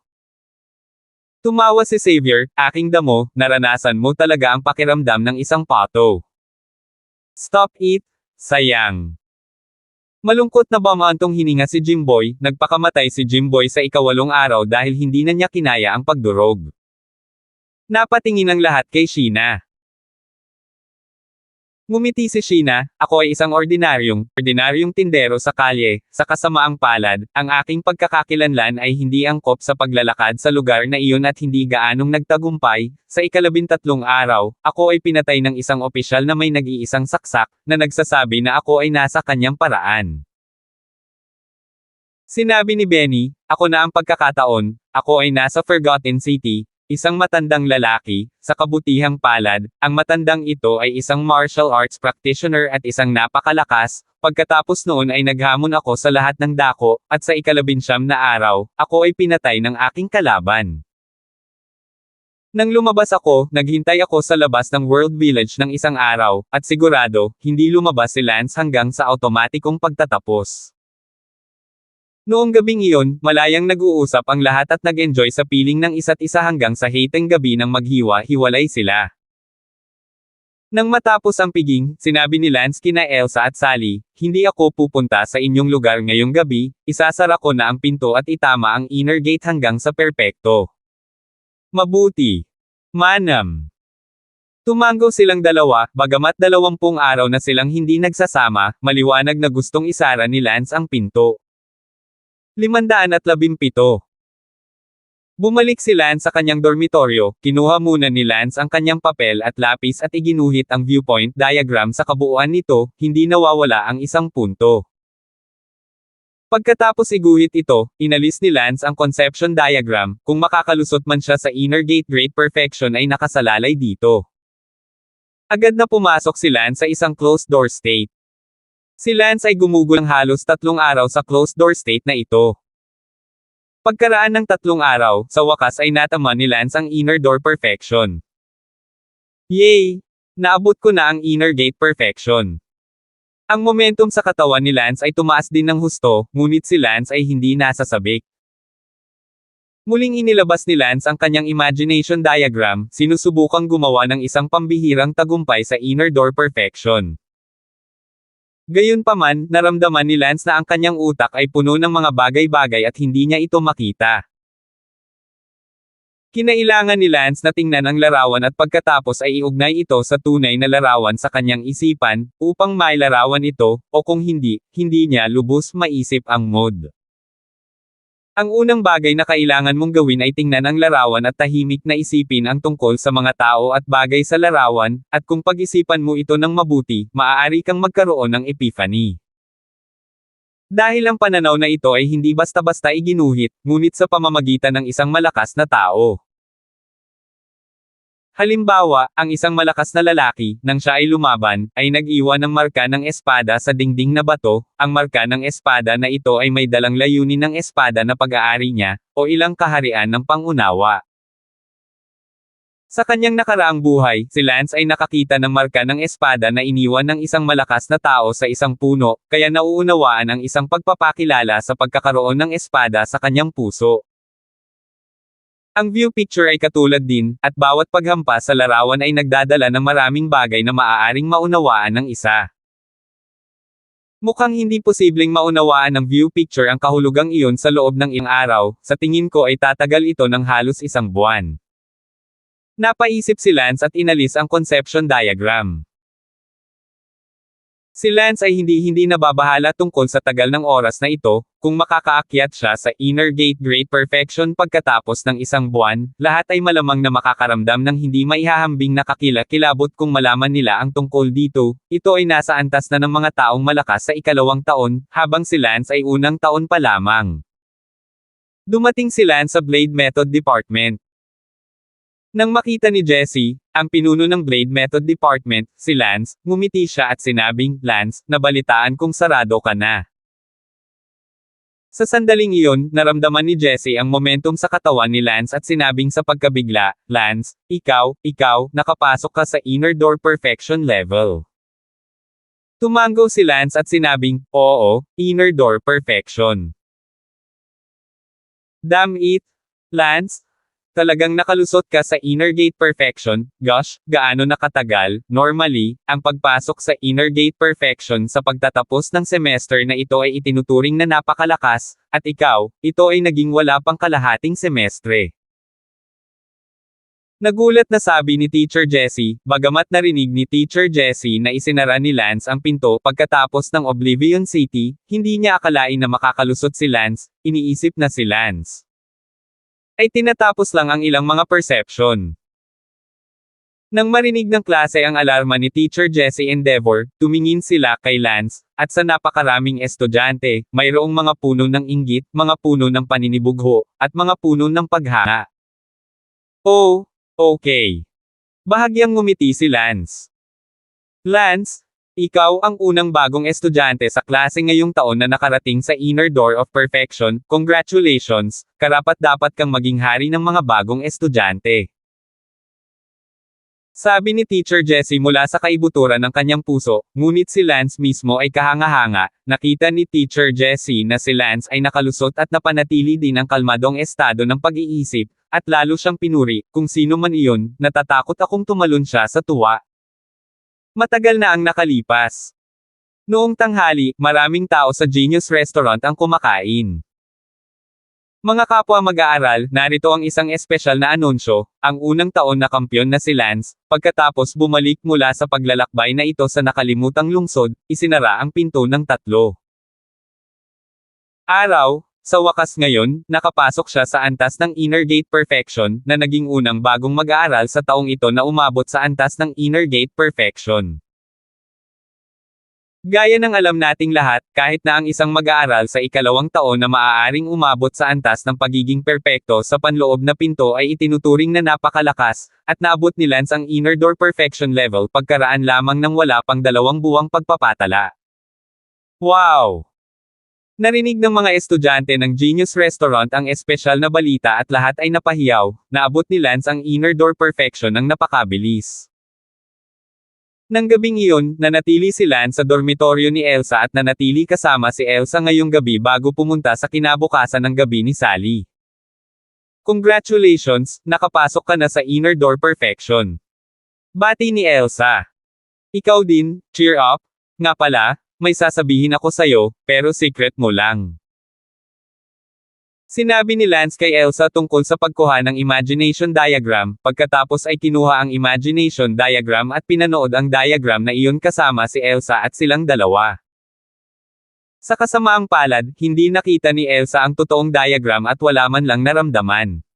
Tumawa si Xavier, "Aking damo, naranasan mo talaga ang pakiramdam ng isang pato. Stop it, sayang." Malungkot na bumantong hininga si Jimboy, nagpakamatay si Jimboy sa 8 araw dahil hindi na niya kinaya ang pagdurog. Napatingin ang lahat kay Sheena. Ngumiti si Sheena, "Ako ay isang ordinaryong tindero sa kalye, sa kasamaang palad, ang aking pagkakakilanlan ay hindi angkop sa paglalakad sa lugar na iyon at hindi gaanong nagtagumpay, sa 13 araw, ako ay pinatay ng isang opisyal na may nag-iisang saksak, na nagsasabi na ako ay nasa kanyang paraan." Sinabi ni Benny, "Ako na ang pagkakataon, ako ay nasa Forgotten City, isang matandang lalaki, sa kabutihang palad, ang matandang ito ay isang martial arts practitioner at isang napakalakas. Pagkatapos noon ay naghamon ako sa lahat ng dako, at sa ika-19 na araw, ako ay pinatay ng aking kalaban. Nang lumabas ako, naghintay ako sa labas ng World Village ng isang araw, at sigurado, hindi lumabas si Lance hanggang sa automatikong pagtatapos. Noong gabing iyon, malayang nag-uusap ang lahat at nag-enjoy sa piling ng isa't isa hanggang sa hiteng gabi nang maghiwa-hiwalay sila. Nang matapos ang piging, sinabi ni Lance kina Elsa at Sally, "Hindi ako pupunta sa inyong lugar ngayong gabi, isasara ko na ang pinto at itama ang inner gate hanggang sa perpekto." Mabuti. Manam. Tumango silang dalawa, bagamat 20 araw na silang hindi nagsasama, maliwanag na gustong isara ni Lance ang pinto. 517. Bumalik si Lance sa kanyang dormitoryo, kinuha muna ni Lance ang kanyang papel at lapis at iginuhit ang viewpoint diagram sa kabuuan nito, hindi nawawala ang isang punto. Pagkatapos iguhit ito, inalis ni Lance ang conception diagram, kung makakalusot man siya sa inner gate great perfection ay nakasalalay dito. Agad na pumasok si Lance sa isang closed door state. Si Lance ay gumugol ng halos 3 araw sa closed door state na ito. Pagkaraan ng 3 araw, sa wakas ay natama ni Lance ang inner door perfection. Yay! Naabot ko na ang inner gate perfection. Ang momentum sa katawan ni Lance ay tumaas din ng husto, ngunit si Lance ay hindi nasasabik. Muling inilabas ni Lance ang kanyang imagination diagram, sinusubukang gumawa ng isang pambihirang tagumpay sa inner door perfection. Gayunpaman, naramdaman ni Lance na ang kanyang utak ay puno ng mga bagay-bagay at hindi niya ito makita. Kinailangan ni Lance na tingnan ang larawan at pagkatapos ay iugnay ito sa tunay na larawan sa kanyang isipan, upang mailarawan ito, o kung hindi, hindi niya lubos maisip ang mod. Ang unang bagay na kailangan mong gawin ay tingnan ang larawan at tahimik na isipin ang tungkol sa mga tao at bagay sa larawan, at kung pag-isipan mo ito ng mabuti, maaari kang magkaroon ng epiphany. Dahil ang pananaw na ito ay hindi basta-basta iginuhit, ngunit sa pamamagitan ng isang malakas na tao. Halimbawa, ang isang malakas na lalaki, nang siya ay lumaban, ay nag-iwan ng marka ng espada sa dingding na bato. Ang marka ng espada na ito ay may dalang layunin ng espada na pag-aari niya, o ilang kaharian ng pangunawa. Sa kanyang nakaraang buhay, si Lance ay nakakita ng marka ng espada na iniwan ng isang malakas na tao sa isang puno, kaya nauunawaan ang isang pagpapakilala sa pagkakaroon ng espada sa kanyang puso. Ang view picture ay katulad din, at bawat paghampas sa larawan ay nagdadala ng maraming bagay na maaaring maunawaan ng isa. Mukhang hindi posibleng maunawaan ng view picture ang kahulugang iyon sa loob ng ilang araw, sa tingin ko ay tatagal ito ng halos 1 buwan. Napaisip si Lance at inalis ang conception diagram. Si Lance ay hindi nababahala tungkol sa tagal ng oras na ito, kung makakaakyat siya sa inner gate great perfection pagkatapos ng 1 buwan, lahat ay malamang na makakaramdam ng hindi maihahambing na kakilakilabot kung malaman nila ang tungkol dito. Ito ay nasa antas na ng mga taong malakas sa 2nd taon, habang si Lance ay unang taon pa lamang. Dumating si Lance sa Blade Method Department. Nang makita ni Jessie, ang pinuno ng Blade Method Department, si Lance, ngumiti siya at sinabing, "Lance, nabalitaan kong sarado ka na." Sa sandaling iyon, naramdaman ni Jessie ang momentum sa katawan ni Lance at sinabing sa pagkabigla, "Lance, ikaw, nakapasok ka sa inner door perfection level." Tumango si Lance at sinabing, "Oo, inner door perfection." Damn it, Lance! Talagang nakalusot ka sa inner gate perfection. Gosh, gaano nakatagal? Normally, ang pagpasok sa inner gate perfection sa pagtatapos ng semester na ito ay itinuturing na napakalakas, at ikaw, ito ay naging wala pang kalahating semestre. Nagulat na sabi ni Teacher Jessie, bagamat narinig ni Teacher Jessie na isinara ni Lance ang pinto pagkatapos ng Oblivion City, hindi niya akalain na makakalusot si Lance, iniisip na si Lance ay tinatapos lang ang ilang mga perception. Nang marinig ng klase ang alarma ni Teacher Jessie Endeavor, tumingin sila kay Lance, at sa napakaraming estudyante, mayroong mga puno ng inggit, mga puno ng paninibugho, at mga puno ng paghanga. Oh, okay. Bahagyang ngumiti si Lance. Lance, ikaw ang unang bagong estudyante sa klase ngayong taon na nakarating sa Inner Door of Perfection. Congratulations, karapat-dapat kang maging hari ng mga bagong estudyante. Sabi ni Teacher Jessie mula sa kaibuturan ng kanyang puso, ngunit si Lance mismo ay kahanga-hanga. Nakita ni Teacher Jessie na si Lance ay nakalusot at napanatili din ang kalmadong estado ng pag-iisip, at lalo siyang pinuri, kung sino man iyon, natatakot akong tumalon siya sa tuwa. Matagal na ang nakalipas. Noong tanghali, maraming tao sa Genius Restaurant ang kumakain. Mga kapwa mag-aaral, narito ang isang espesyal na anunsyo, ang unang taon na kampyon na si Lance, pagkatapos bumalik mula sa paglalakbay na ito sa nakalimutang lungsod, isinara ang pinto ng 3 araw. Sa wakas ngayon, nakapasok siya sa antas ng Inner Gate Perfection, na naging unang bagong mag-aaral sa taong ito na umabot sa antas ng Inner Gate Perfection. Gaya ng alam nating lahat, kahit na ang isang mag-aaral sa ikalawang taon na maaaring umabot sa antas ng pagiging perpekto sa panloob na pinto ay itinuturing na napakalakas, at naabot ni Lance ang Inner Door Perfection level pagkaraan lamang ng wala pang 2 buwang pagpapatala. Wow! Narinig ng mga estudyante ng Genius Restaurant ang espesyal na balita at lahat ay napahiyaw, naabot ni Lance ang Inner Door Perfection ng napakabilis. Nang gabing iyon, nanatili si Lance sa dormitoryo ni Elsa at nanatili kasama si Elsa ngayong gabi bago pumunta sa kinabukasan ng gabi ni Sally. Congratulations, nakapasok ka na sa Inner Door Perfection. Bati ni Elsa. Ikaw din, cheer up. Nga pala, may sasabihin ako sa'yo, pero secret mo lang. Sinabi ni Lance kay Elsa tungkol sa pagkuha ng imagination diagram, pagkatapos ay kinuha ang imagination diagram at pinanood ang diagram na iyon kasama si Elsa at silang dalawa. Sa kasamaang palad, hindi nakita ni Elsa ang totoong diagram at wala man lang naramdaman.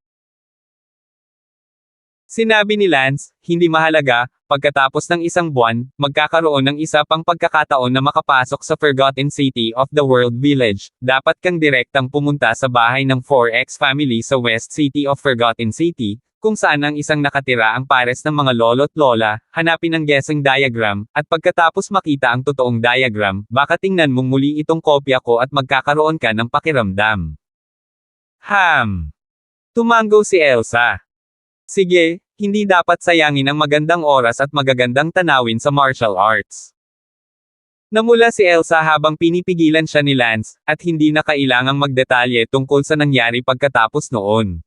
Sinabi ni Lance, hindi mahalaga, pagkatapos ng 1 buwan, magkakaroon ng isa pang pagkakataon na makapasok sa Forgotten City of the World Village. Dapat kang direktang pumunta sa bahay ng 4X family sa West City of Forgotten City, kung saan ang isang nakatira ang pares ng mga lolo't lola, hanapin ang guessing diagram, at pagkatapos makita ang totoong diagram, baka tingnan mong muli itong kopya ko at magkakaroon ka ng pakiramdam. Tumango si Elsa. Sige, hindi dapat sayangin ang magandang oras at magagandang tanawin sa martial arts. Namula si Elsa habang pinipigilan siya ni Lance, at hindi na kailangang magdetalye tungkol sa nangyari pagkatapos noon.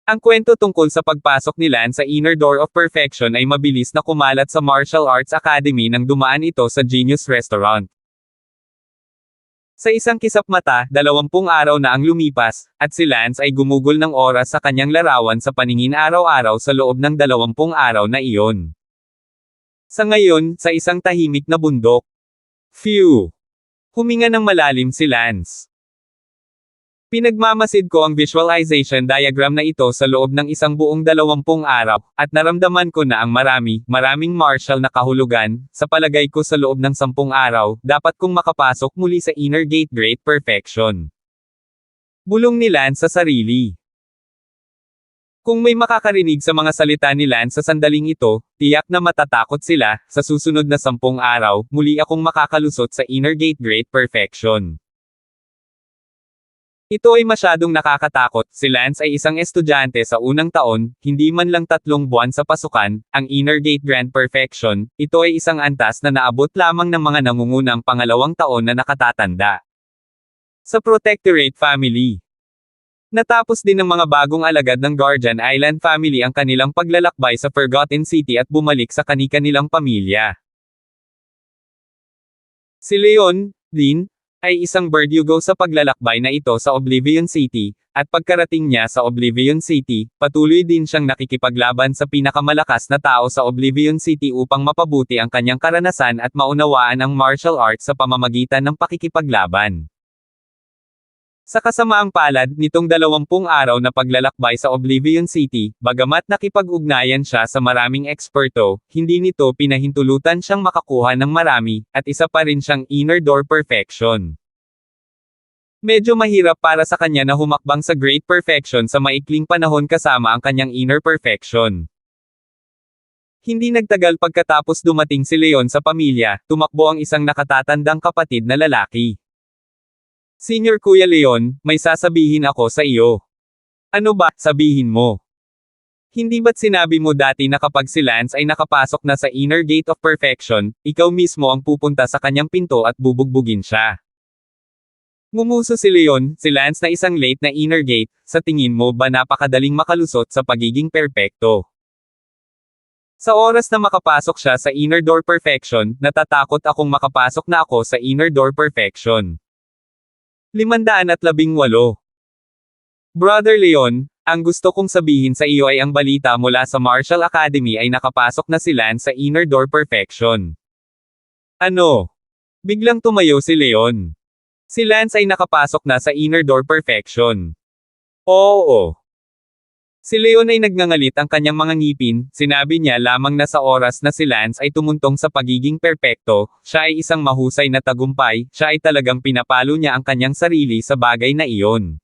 Ang kwento tungkol sa pagpasok ni Lance sa Inner Door of Perfection ay mabilis na kumalat sa Martial Arts Academy nang dumaan ito sa Genius Restaurant. Sa isang kisap mata, 20 araw na ang lumipas, at si Lance ay gumugol ng oras sa kanyang larawan sa paningin araw-araw sa loob ng 20 araw na iyon. Sa ngayon, sa isang tahimik na bundok. Phew! Huminga ng malalim si Lance. Pinagmamasid ko ang visualization diagram na ito sa loob ng isang buong 20 araw, at naramdaman ko na ang maraming martial na kahulugan. Sa palagay ko sa loob ng 10 araw, dapat kong makapasok muli sa Inner Gate Great Perfection. Bulong ni Lance sa sarili. Kung may makakarinig sa mga salita ni Lance sa sandaling ito, tiyak na matatakot sila. Sa susunod na 10 araw, muli akong makakalusot sa Inner Gate Great Perfection. Ito ay masyadong nakakatakot. Si Lance ay isang estudyante sa unang taon, hindi man lang 3 buwan sa pasukan, ang Inner Gate Grand Perfection. Ito ay isang antas na naabot lamang ng mga nangungunang pangalawang taon na nakatatanda. Sa Protectorate Family. Natapos din ng mga bagong alagad ng Guardian Island Family ang kanilang paglalakbay sa Forgotten City at bumalik sa kani-kanilang pamilya. Si Leon, din, ay isang Verdugo sa paglalakbay na ito sa Oblivion City, at pagkarating niya sa Oblivion City, patuloy din siyang nakikipaglaban sa pinakamalakas na tao sa Oblivion City upang mapabuti ang kanyang karanasan at maunawaan ang martial arts sa pamamagitan ng pakikipaglaban. Sa kasamaang palad nitong 20 araw na paglalakbay sa Oblivion City, bagamat nakipag-ugnayan siya sa maraming eksperto, hindi nito pinahintulutan siyang makakuha ng marami, at isa pa rin siyang Inner Door Perfection. Medyo mahirap para sa kanya na humakbang sa great perfection sa maikling panahon kasama ang kanyang inner perfection. Hindi nagtagal pagkatapos dumating si Leon sa pamilya, tumakbo ang isang nakatatandang kapatid na lalaki. Senior Kuya Leon, may sasabihin ako sa iyo. Ano ba, sabihin mo? Hindi ba't sinabi mo dati na kapag si Lance ay nakapasok na sa inner gate of perfection, ikaw mismo ang pupunta sa kanyang pinto at bubugbugin siya? Ngumuso si Leon, si Lance na isang late na inner gate, sa tingin mo ba napakadaling makalusot sa pagiging perpekto? Sa oras na makapasok siya sa inner door perfection, natatakot akong makapasok na ako sa inner door perfection. 518. Brother Leon, ang gusto kong sabihin sa iyo ay ang balita mula sa Martial Academy ay nakapasok na si Lance sa inner door perfection. Ano? Biglang tumayo si Leon. Si Lance ay nakapasok na sa inner door perfection. Oo. Si Leon ay nagngangalit ang kanyang mga ngipin, sinabi niya lamang na sa oras na si Lance ay tumuntong sa pagiging perpekto, siya ay isang mahusay na tagumpay, siya ay talagang pinapalo niya ang kanyang sarili sa bagay na iyon.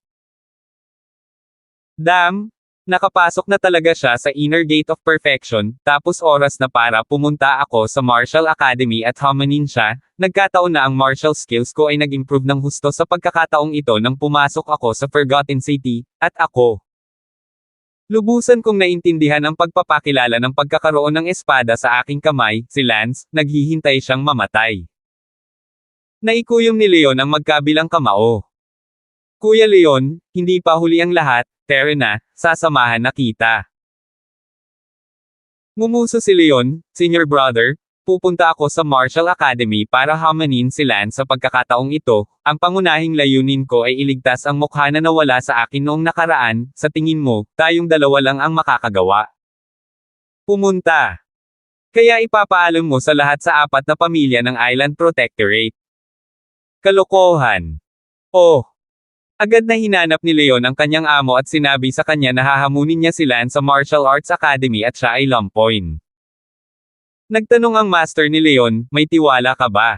Damn! Nakapasok na talaga siya sa inner gate of perfection, tapos oras na para pumunta ako sa Martial Academy at humanin siya, nagkataon na ang martial skills ko ay nag-improve ng husto sa pagkakataong ito nang pumasok ako sa Forgotten City, at ako. Lubusan kong naintindihan ang pagpapakilala ng pagkakaroon ng espada sa aking kamay, si Lance, naghihintay siyang mamatay. Naikuyom ni Leon ang magkabilang kamao. Kuya Leon, hindi pa huli ang lahat, tara na, sasamahan na kita. Ngumuso si Leon, senior brother, pupunta ako sa Martial Academy para hamanin si Lance sa pagkakataong ito, ang pangunahing layunin ko ay iligtas ang mukha na nawala sa akin noong nakaraan, sa tingin mo, tayong dalawa lang ang makakagawa. Pumunta. Kaya ipapaalam mo sa lahat sa 4 na pamilya ng Island Protectorate. Kalokohan. Oh. Agad na hinanap ni Leon ang kanyang amo at sinabi sa kanya na hahamunin niya si Lance sa Martial Arts Academy at siya ay lampoin. Nagtanong ang master ni Leon, may tiwala ka ba?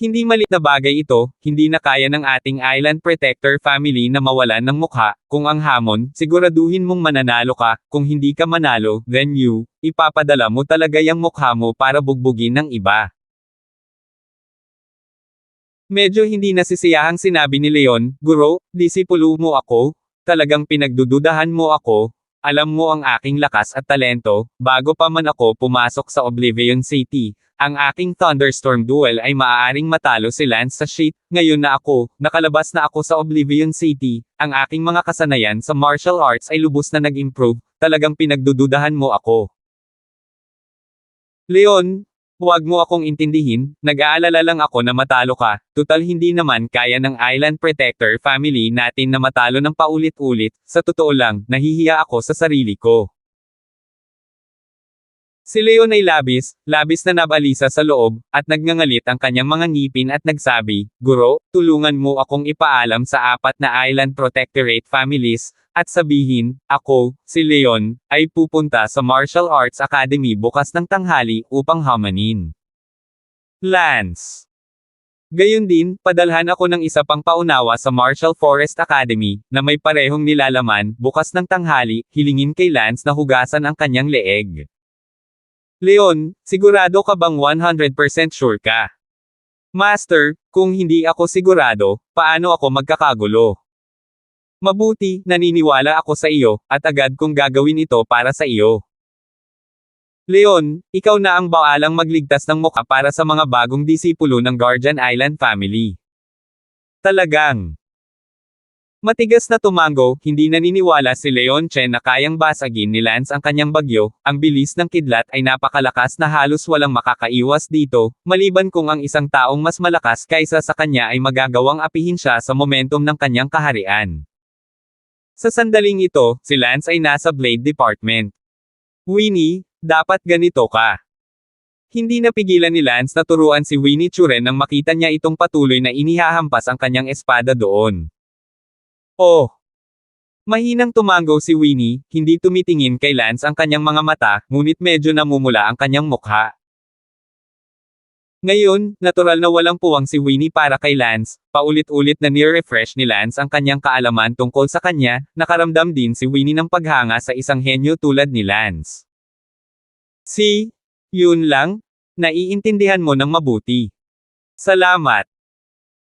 Hindi malit na bagay ito, hindi na kaya ng ating Island Protector family na mawalan ng mukha, kung ang hamon, siguraduhin mong mananalo ka, kung hindi ka manalo, then ipapadala mo talaga yung mukha mo para bugbugin ng iba. Medyo hindi nasisiyahang sinabi ni Leon, Guro, disipulo mo ako, talagang pinagdududahan mo ako, alam mo ang aking lakas at talento, bago pa man ako pumasok sa Oblivion City, ang aking Thunderstorm Duel ay maaaring matalo si Lance sa sheet, ngayon na ako, nakalabas na ako sa Oblivion City, ang aking mga kasanayan sa martial arts ay lubos na nag-improve, talagang pinagdududahan mo ako. Leon, huwag mo akong intindihin, nag-aalala lang ako na matalo ka, tutal hindi naman kaya ng Island Protector family natin na matalo ng paulit-ulit, sa totoo lang, nahihiya ako sa sarili ko. Si Leon ay labis na nabalisa sa loob, at nagngangalit ang kanyang mga ngipin at nagsabi, Guro, tulungan mo akong ipaalam sa 4 na Island Protectorate families, at sabihin, ako, si Leon, ay pupunta sa Martial Arts Academy bukas ng tanghali upang hamanin Lance. Gayon din, padalhan ako ng isa pang paunawa sa Martial Forest Academy, na may parehong nilalaman, bukas ng tanghali, hilingin kay Lance na hugasan ang kanyang leeg. Leon, sigurado ka bang 100% sure ka? Master, kung hindi ako sigurado, paano ako magkakagulo? Mabuti, naniniwala ako sa iyo, at agad kong gagawin ito para sa iyo. Leon, ikaw na ang baalang magligtas ng mukha para sa mga bagong disipulo ng Guardian Island family. Talagang matigas na tumango, hindi naniniwala si Leon Chen na kayang basagin ni Lance ang kanyang bagyo, ang bilis ng kidlat ay napakalakas na halos walang makakaiwas dito, maliban kung ang isang taong mas malakas kaysa sa kanya ay magagawang apihin siya sa momentum ng kanyang kaharian. Sa sandaling ito, si Lance ay nasa Blade Department. Winnie, dapat ganito ka. Hindi napigilan ni Lance na turuan si Winnie Churen nang makita niya itong patuloy na inihahampas ang kanyang espada doon. Oh! Mahinang tumango si Winnie, hindi tumitingin kay Lance ang kanyang mga mata, ngunit medyo namumula ang kanyang mukha. Ngayon, natural na walang puwang si Winnie para kay Lance, paulit-ulit na nire-refresh ni Lance ang kanyang kaalaman tungkol sa kanya, nakaramdam din si Winnie ng paghanga sa isang henyo tulad ni Lance. Yun lang, naiintindihan mo ng mabuti. Salamat.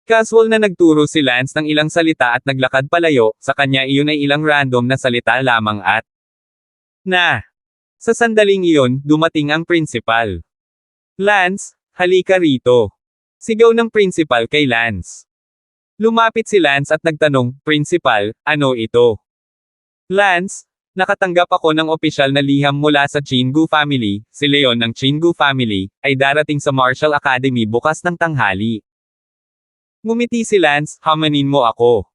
Casual na nagturo si Lance ng ilang salita at naglakad palayo, sa kanya iyon ay ilang random na salita lamang at sa sandaling iyon, dumating ang principal. Lance, halika rito. Sigaw ng principal kay Lance. Lumapit si Lance at nagtanong, Principal, ano ito? Lance, nakatanggap ako ng opisyal na liham mula sa Chingu family, si Leon ng Chingu family, ay darating sa Martial Academy bukas ng tanghali. Ngumiti si Lance, hamanin mo ako.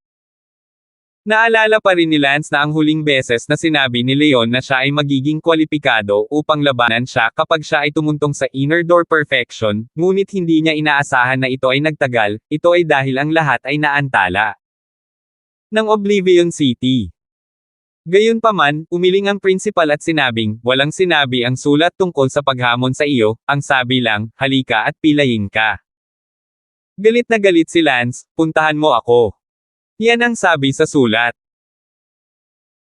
Naalala pa rin ni Lance na ang huling beses na sinabi ni Leon na siya ay magiging kwalipikado upang labanan siya kapag siya ay tumuntong sa inner door perfection, ngunit hindi niya inaasahan na ito ay nagtagal, ito ay dahil ang lahat ay naantala ng Oblivion City. Gayunpaman, umiling ang principal at sinabing, walang sinabi ang sulat tungkol sa paghamon sa iyo, ang sabi lang, halika at pilayin ka. Galit na galit si Lance, puntahan mo ako. Yan ang sabi sa sulat.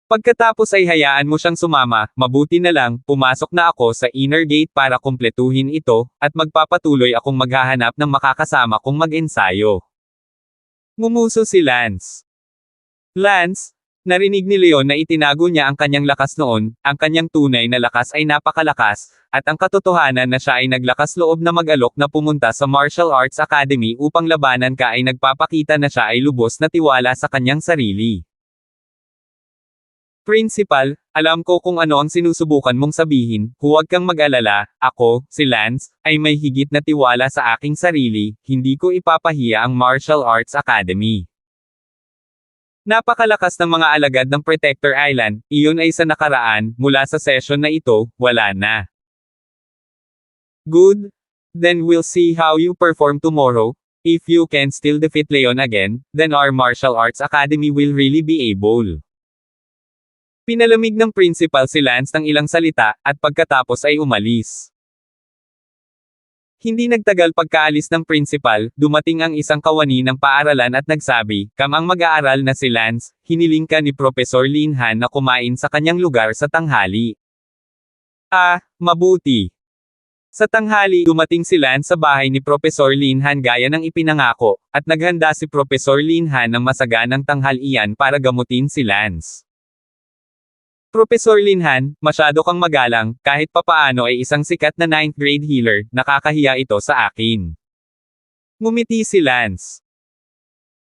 Pagkatapos ay hayaan mo siyang sumama, mabuti na lang, pumasok na ako sa inner gate para kumpletuhin ito, at magpapatuloy akong maghahanap ng makakasama kong mag-ensayo. Ngumuso si Lance. Lance, narinig ni Leon na itinago niya ang kanyang lakas noon, ang kanyang tunay na lakas ay napakalakas, at ang katotohanan na siya ay naglakas loob na mag-alok na pumunta sa Martial Arts Academy upang labanan ka ay nagpapakita na siya ay lubos na tiwala sa kanyang sarili. Principal, alam ko kung ano ang sinusubukan mong sabihin, huwag kang mag-alala, ako, si Lance, ay may higit na tiwala sa aking sarili, hindi ko ipapahiya ang Martial Arts Academy. Napakalakas ng mga alagad ng Protector Island, iyon ay sa nakaraan, mula sa session na ito, wala na. Good. Then we'll see how you perform tomorrow. If you can still defeat Leon again, then our Martial Arts Academy will really be able. Pinalamig ng principal si Lance ng ilang salita, at pagkatapos ay umalis. Hindi nagtagal pagkaalis ng principal, dumating ang isang kawani ng paaralan at nagsabi, kamang mag-aaral na si Lance, hiniling ka ni Professor Lin Han na kumain sa kanyang lugar sa tanghali. Mabuti. Sa tanghali, dumating si Lance sa bahay ni Professor Lin Han gaya ng ipinangako, at naghanda si Professor Lin Han ng masaganang tanghalian para gamutin si Lance. Professor Lin Han, masyado kang magalang, kahit papaano ay isang sikat na 9th grade healer, nakakahiya ito sa akin. Ngumiti si Lance.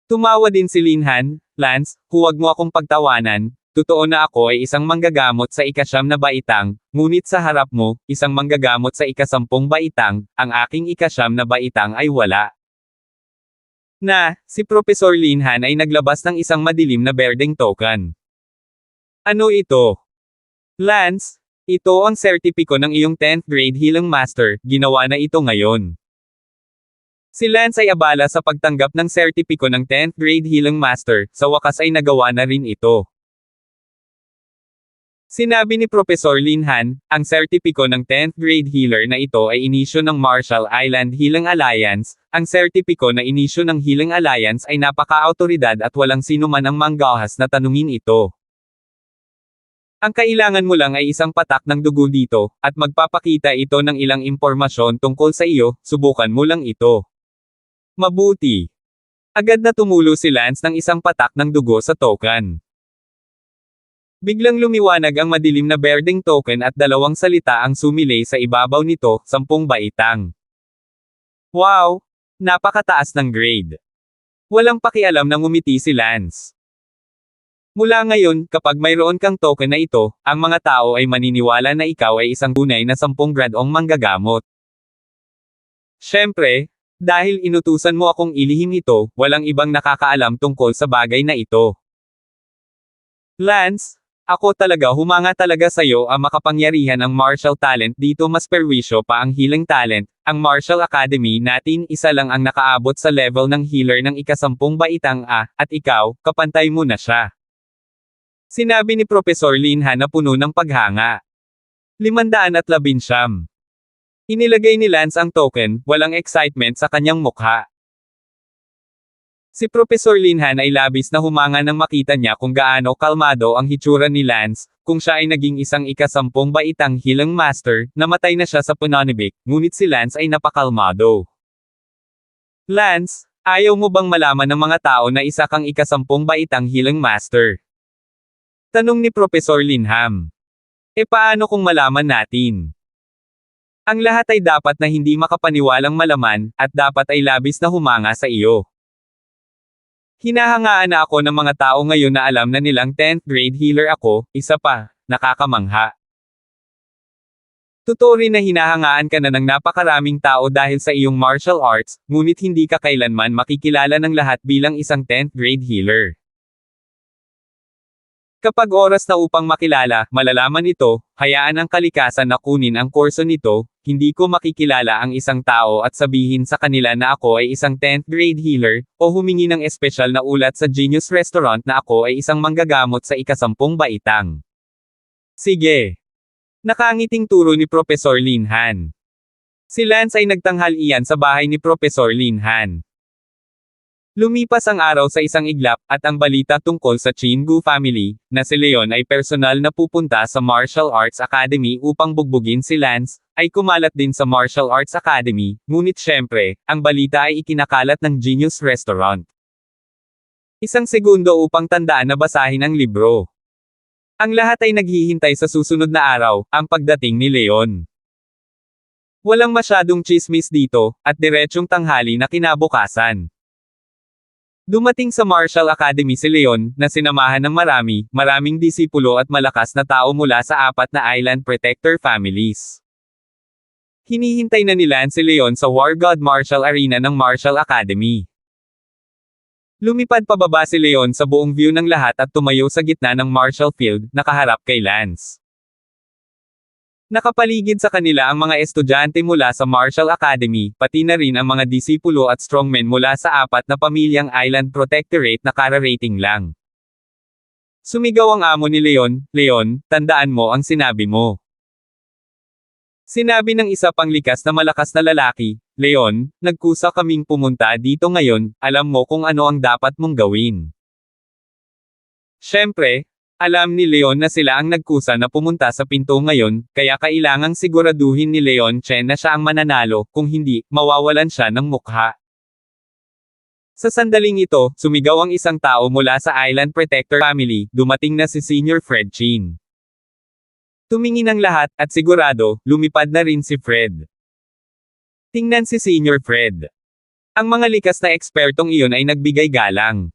Tumawa din si Lin Han, Lance, huwag mo akong pagtawanan, totoo na ako ay isang manggagamot sa ika-9 na baitang, ngunit sa harap mo, isang manggagamot sa ika-10 baitang, ang aking ika-9 na baitang ay wala. Si Professor Lin Han ay naglabas ng isang madilim na berdeng token. Ano ito? Lance, ito ang sertipiko ng iyong 10th grade Healing Master, ginawa na ito ngayon. Si Lance ay abala sa pagtanggap ng sertipiko ng 10th grade Healing Master, sa wakas ay nagawa na rin ito. Sinabi ni Professor Lin Han, ang sertipiko ng 10th grade healer na ito ay inisyo ng Martial Island Healing Alliance, ang sertipiko na inisyo ng Healing Alliance ay napaka-autoridad at walang sino man ang manggahas na tanungin ito. Ang kailangan mo lang ay isang patak ng dugo dito, at magpapakita ito ng ilang impormasyon tungkol sa iyo, subukan mo lang ito. Mabuti. Agad na tumulo si Lance ng isang patak ng dugo sa token. Biglang lumiwanag ang madilim na berdeng token at dalawang salita ang sumilay sa ibabaw nito, 10 baitang. Wow! Napakataas ng grade. Walang pakialam na ngumiti si Lance. Mula ngayon, kapag mayroon kang token na ito, ang mga tao ay maniniwala na ikaw ay isang tunay na 10 gradong manggagamot. Siyempre, dahil inutusan mo akong ilihim ito, walang ibang nakakaalam tungkol sa bagay na ito. Lance, ako talaga humanga talaga sa'yo ang makapangyarihan ng martial talent dito mas perwisyo pa ang healing talent, ang Martial Academy natin isa lang ang nakaabot sa level ng healer ng ika-10 baitang at ikaw, kapantay mo na siya. Sinabi ni Professor Lin Han na puno ng paghanga. 519. Inilagay ni Lance ang token, walang excitement sa kanyang mukha. Si Professor Linhan ay labis na humanga nang makita niya kung gaano kalmado ang hitsura ni Lance, kung siya ay naging isang ika-10 baitang healing master, namatay na siya sa pananibik, ngunit si Lance ay napakalmado. Lance, ayaw mo bang malaman ng mga tao na isa kang ika-10 baitang healing master? Tanong ni Professor Linham. Paano kung malaman natin? Ang lahat ay dapat na hindi makapaniwalang malaman, at dapat ay labis na humanga sa iyo. Hinahangaan na ako ng mga tao ngayon na alam na nilang 10th grade healer ako, isa pa, nakakamangha. Totoo rin na hinahangaan ka na ng napakaraming tao dahil sa iyong martial arts, ngunit hindi ka kailanman makikilala ng lahat bilang isang 10th grade healer. Kapag oras na upang makilala, malalaman ito, hayaan ang kalikasan na kunin ang kurso nito, hindi ko makikilala ang isang tao at sabihin sa kanila na ako ay isang 10th grade healer, o humingi ng espesyal na ulat sa Genius Restaurant na ako ay isang manggagamot sa ika-10 baitang. Sige. Nakangiting turo ni Professor Linhan. Si Lance ay nagtanghalian sa bahay ni Professor Linhan. Lumipas ang araw sa isang iglap, at ang balita tungkol sa Chingu family, na si Leon ay personal na pupunta sa Martial Arts Academy upang bugbugin si Lance, ay kumalat din sa Martial Arts Academy, ngunit syempre, ang balita ay ikinakalat ng Genius Restaurant. Isang segundo upang tandaan na basahin ang libro. Ang lahat ay naghihintay sa susunod na araw, ang pagdating ni Leon. Walang masyadong chismis dito, at diretsyong tanghali na kinabukasan. Dumating sa Martial Academy si Leon, na sinamahan ng maraming disipulo at malakas na tao mula sa 4 na Island Protector families. Hinihintay na ni Lance si Leon sa War God Martial Arena ng Martial Academy. Lumipad pababa si Leon sa buong view ng lahat at tumayo sa gitna ng martial field, nakaharap kay Lance. Nakapaligid sa kanila ang mga estudyante mula sa Martial Academy, pati na rin ang mga disipulo at strongmen mula sa 4 na pamilyang Island Protectorate na kararating lang. Sumigaw ang amo ni Leon, "Leon, tandaan mo ang sinabi mo." Sinabi ng isa pang likas na malakas na lalaki, "Leon, nagkusa kaming pumunta dito ngayon, alam mo kung ano ang dapat mong gawin." Siyempre, alam ni Leon na sila ang nagkusa na pumunta sa pinto ngayon, kaya kailangang siguraduhin ni Leon Chen na siya ang mananalo, kung hindi, mawawalan siya ng mukha. Sa sandaling ito, sumigaw ang isang tao mula sa Island Protector family, dumating na si Senior Fred Chin. Tumingin ang lahat, at sigurado, lumipad na rin si Fred. Tingnan si Senior Fred. Ang mga likas na ekspertong iyon ay nagbigay galang.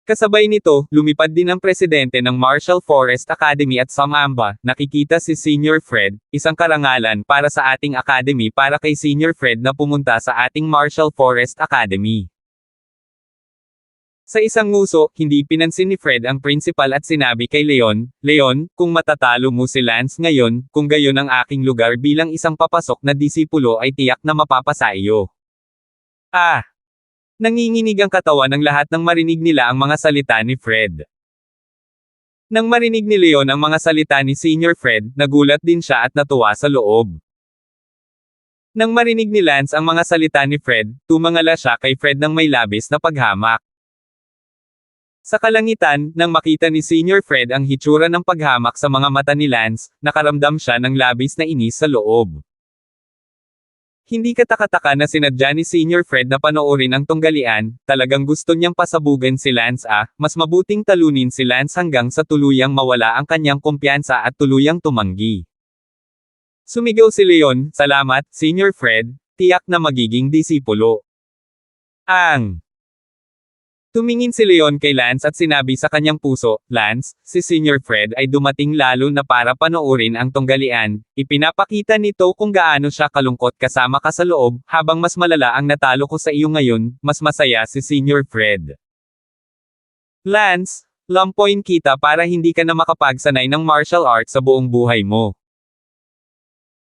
Kasabay nito, lumipad din ang presidente ng Martial Forest Academy at Samamba, nakikita si Senior Fred, isang karangalan para sa ating academy para kay Senior Fred na pumunta sa ating Martial Forest Academy. Sa isang nguso, hindi pinansin ni Fred ang principal at sinabi kay Leon, "Leon, kung matatalo mo si Lance ngayon, kung gayon ang aking lugar bilang isang papasok na disipulo ay tiyak na mapapasa iyo." Nanginginig ang katawan ng lahat nang marinig nila ang mga salita ni Fred. Nang marinig ni Leon ang mga salita ni Senior Fred, nagulat din siya at natuwa sa loob. Nang marinig ni Lance ang mga salita ni Fred, tumangala siya kay Fred ng may labis na paghamak. Sa kalangitan, nang makita ni Senior Fred ang hitsura ng paghamak sa mga mata ni Lance, nakaramdam siya ng labis na inis sa loob. Hindi katakataka na sinadya ni Senior Fred na panoorin ang tunggalian, talagang gusto niyang pasabugan si Lance mas mabuting talunin si Lance hanggang sa tuluyang mawala ang kanyang kumpiyansa at tuluyang tumanggi. Sumigaw si Leon, "Salamat, Senior Fred, tiyak na magiging disipulo." Tumingin si Leon kay Lance at sinabi sa kanyang puso, "Lance, si Senior Fred ay dumating lalo na para panoorin ang tunggalian, ipinapakita nito kung gaano siya kalungkot kasama ka sa loob, habang mas malala ang natalo ko sa iyo ngayon, mas masaya si Senior Fred." Lance, lampoin kita para hindi ka na makapagsanay ng martial arts sa buong buhay mo.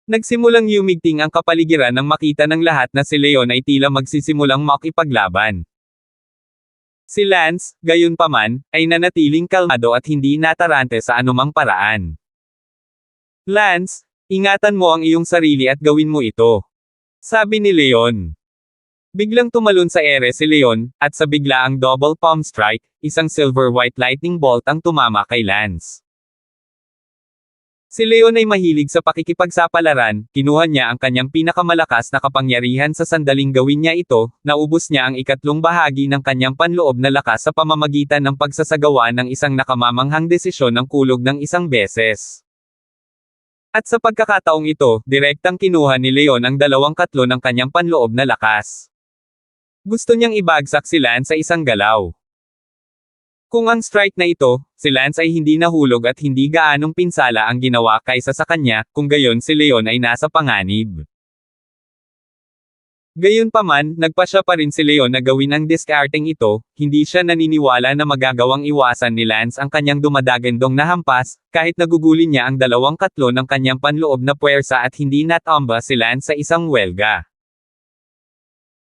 Nagsimulang yumigting ang kapaligiran nang makita ng lahat na si Leon ay tila magsisimulang makipaglaban. Si Lance, gayunpaman, ay nanatiling kalmado at hindi natarante sa anumang paraan. "Lance, Ingatan mo ang iyong sarili at gawin mo ito. Sabi ni Leon. Biglang tumalon sa ere si Leon, at sa biglaang double palm strike, isang silver white lightning bolt ang tumama kay Lance. Si Leon ay mahilig sa pakikipagsapalaran, kinuha niya ang kanyang pinakamalakas na kapangyarihan sa sandaling gawin niya ito, naubos niya ang ikatlong bahagi ng kanyang panloob na lakas sa pamamagitan ng pagsasagawa ng isang nakamamanghang desisyon ng kulog ng isang beses. At sa pagkakataong ito, direktang kinuha ni Leon ang 2/3 ng kanyang panloob na lakas. Gusto niyang ibagsak si Lance sa isang galaw. Kung ang strike na ito, si Lance ay hindi nahulog at hindi gaanong pinsala ang ginawa kaysa sa kanya, kung gayon si Leon ay nasa panganib. Gayunpaman, nagpasya pa rin si Leon na gawin ang discarding ito, hindi siya naniniwala na magagawang iwasan ni Lance ang kanyang dumadagandong na hampas, kahit nagugulin niya ang 2/3 ng kanyang panloob na puwersa at hindi natamba si Lance sa isang welga.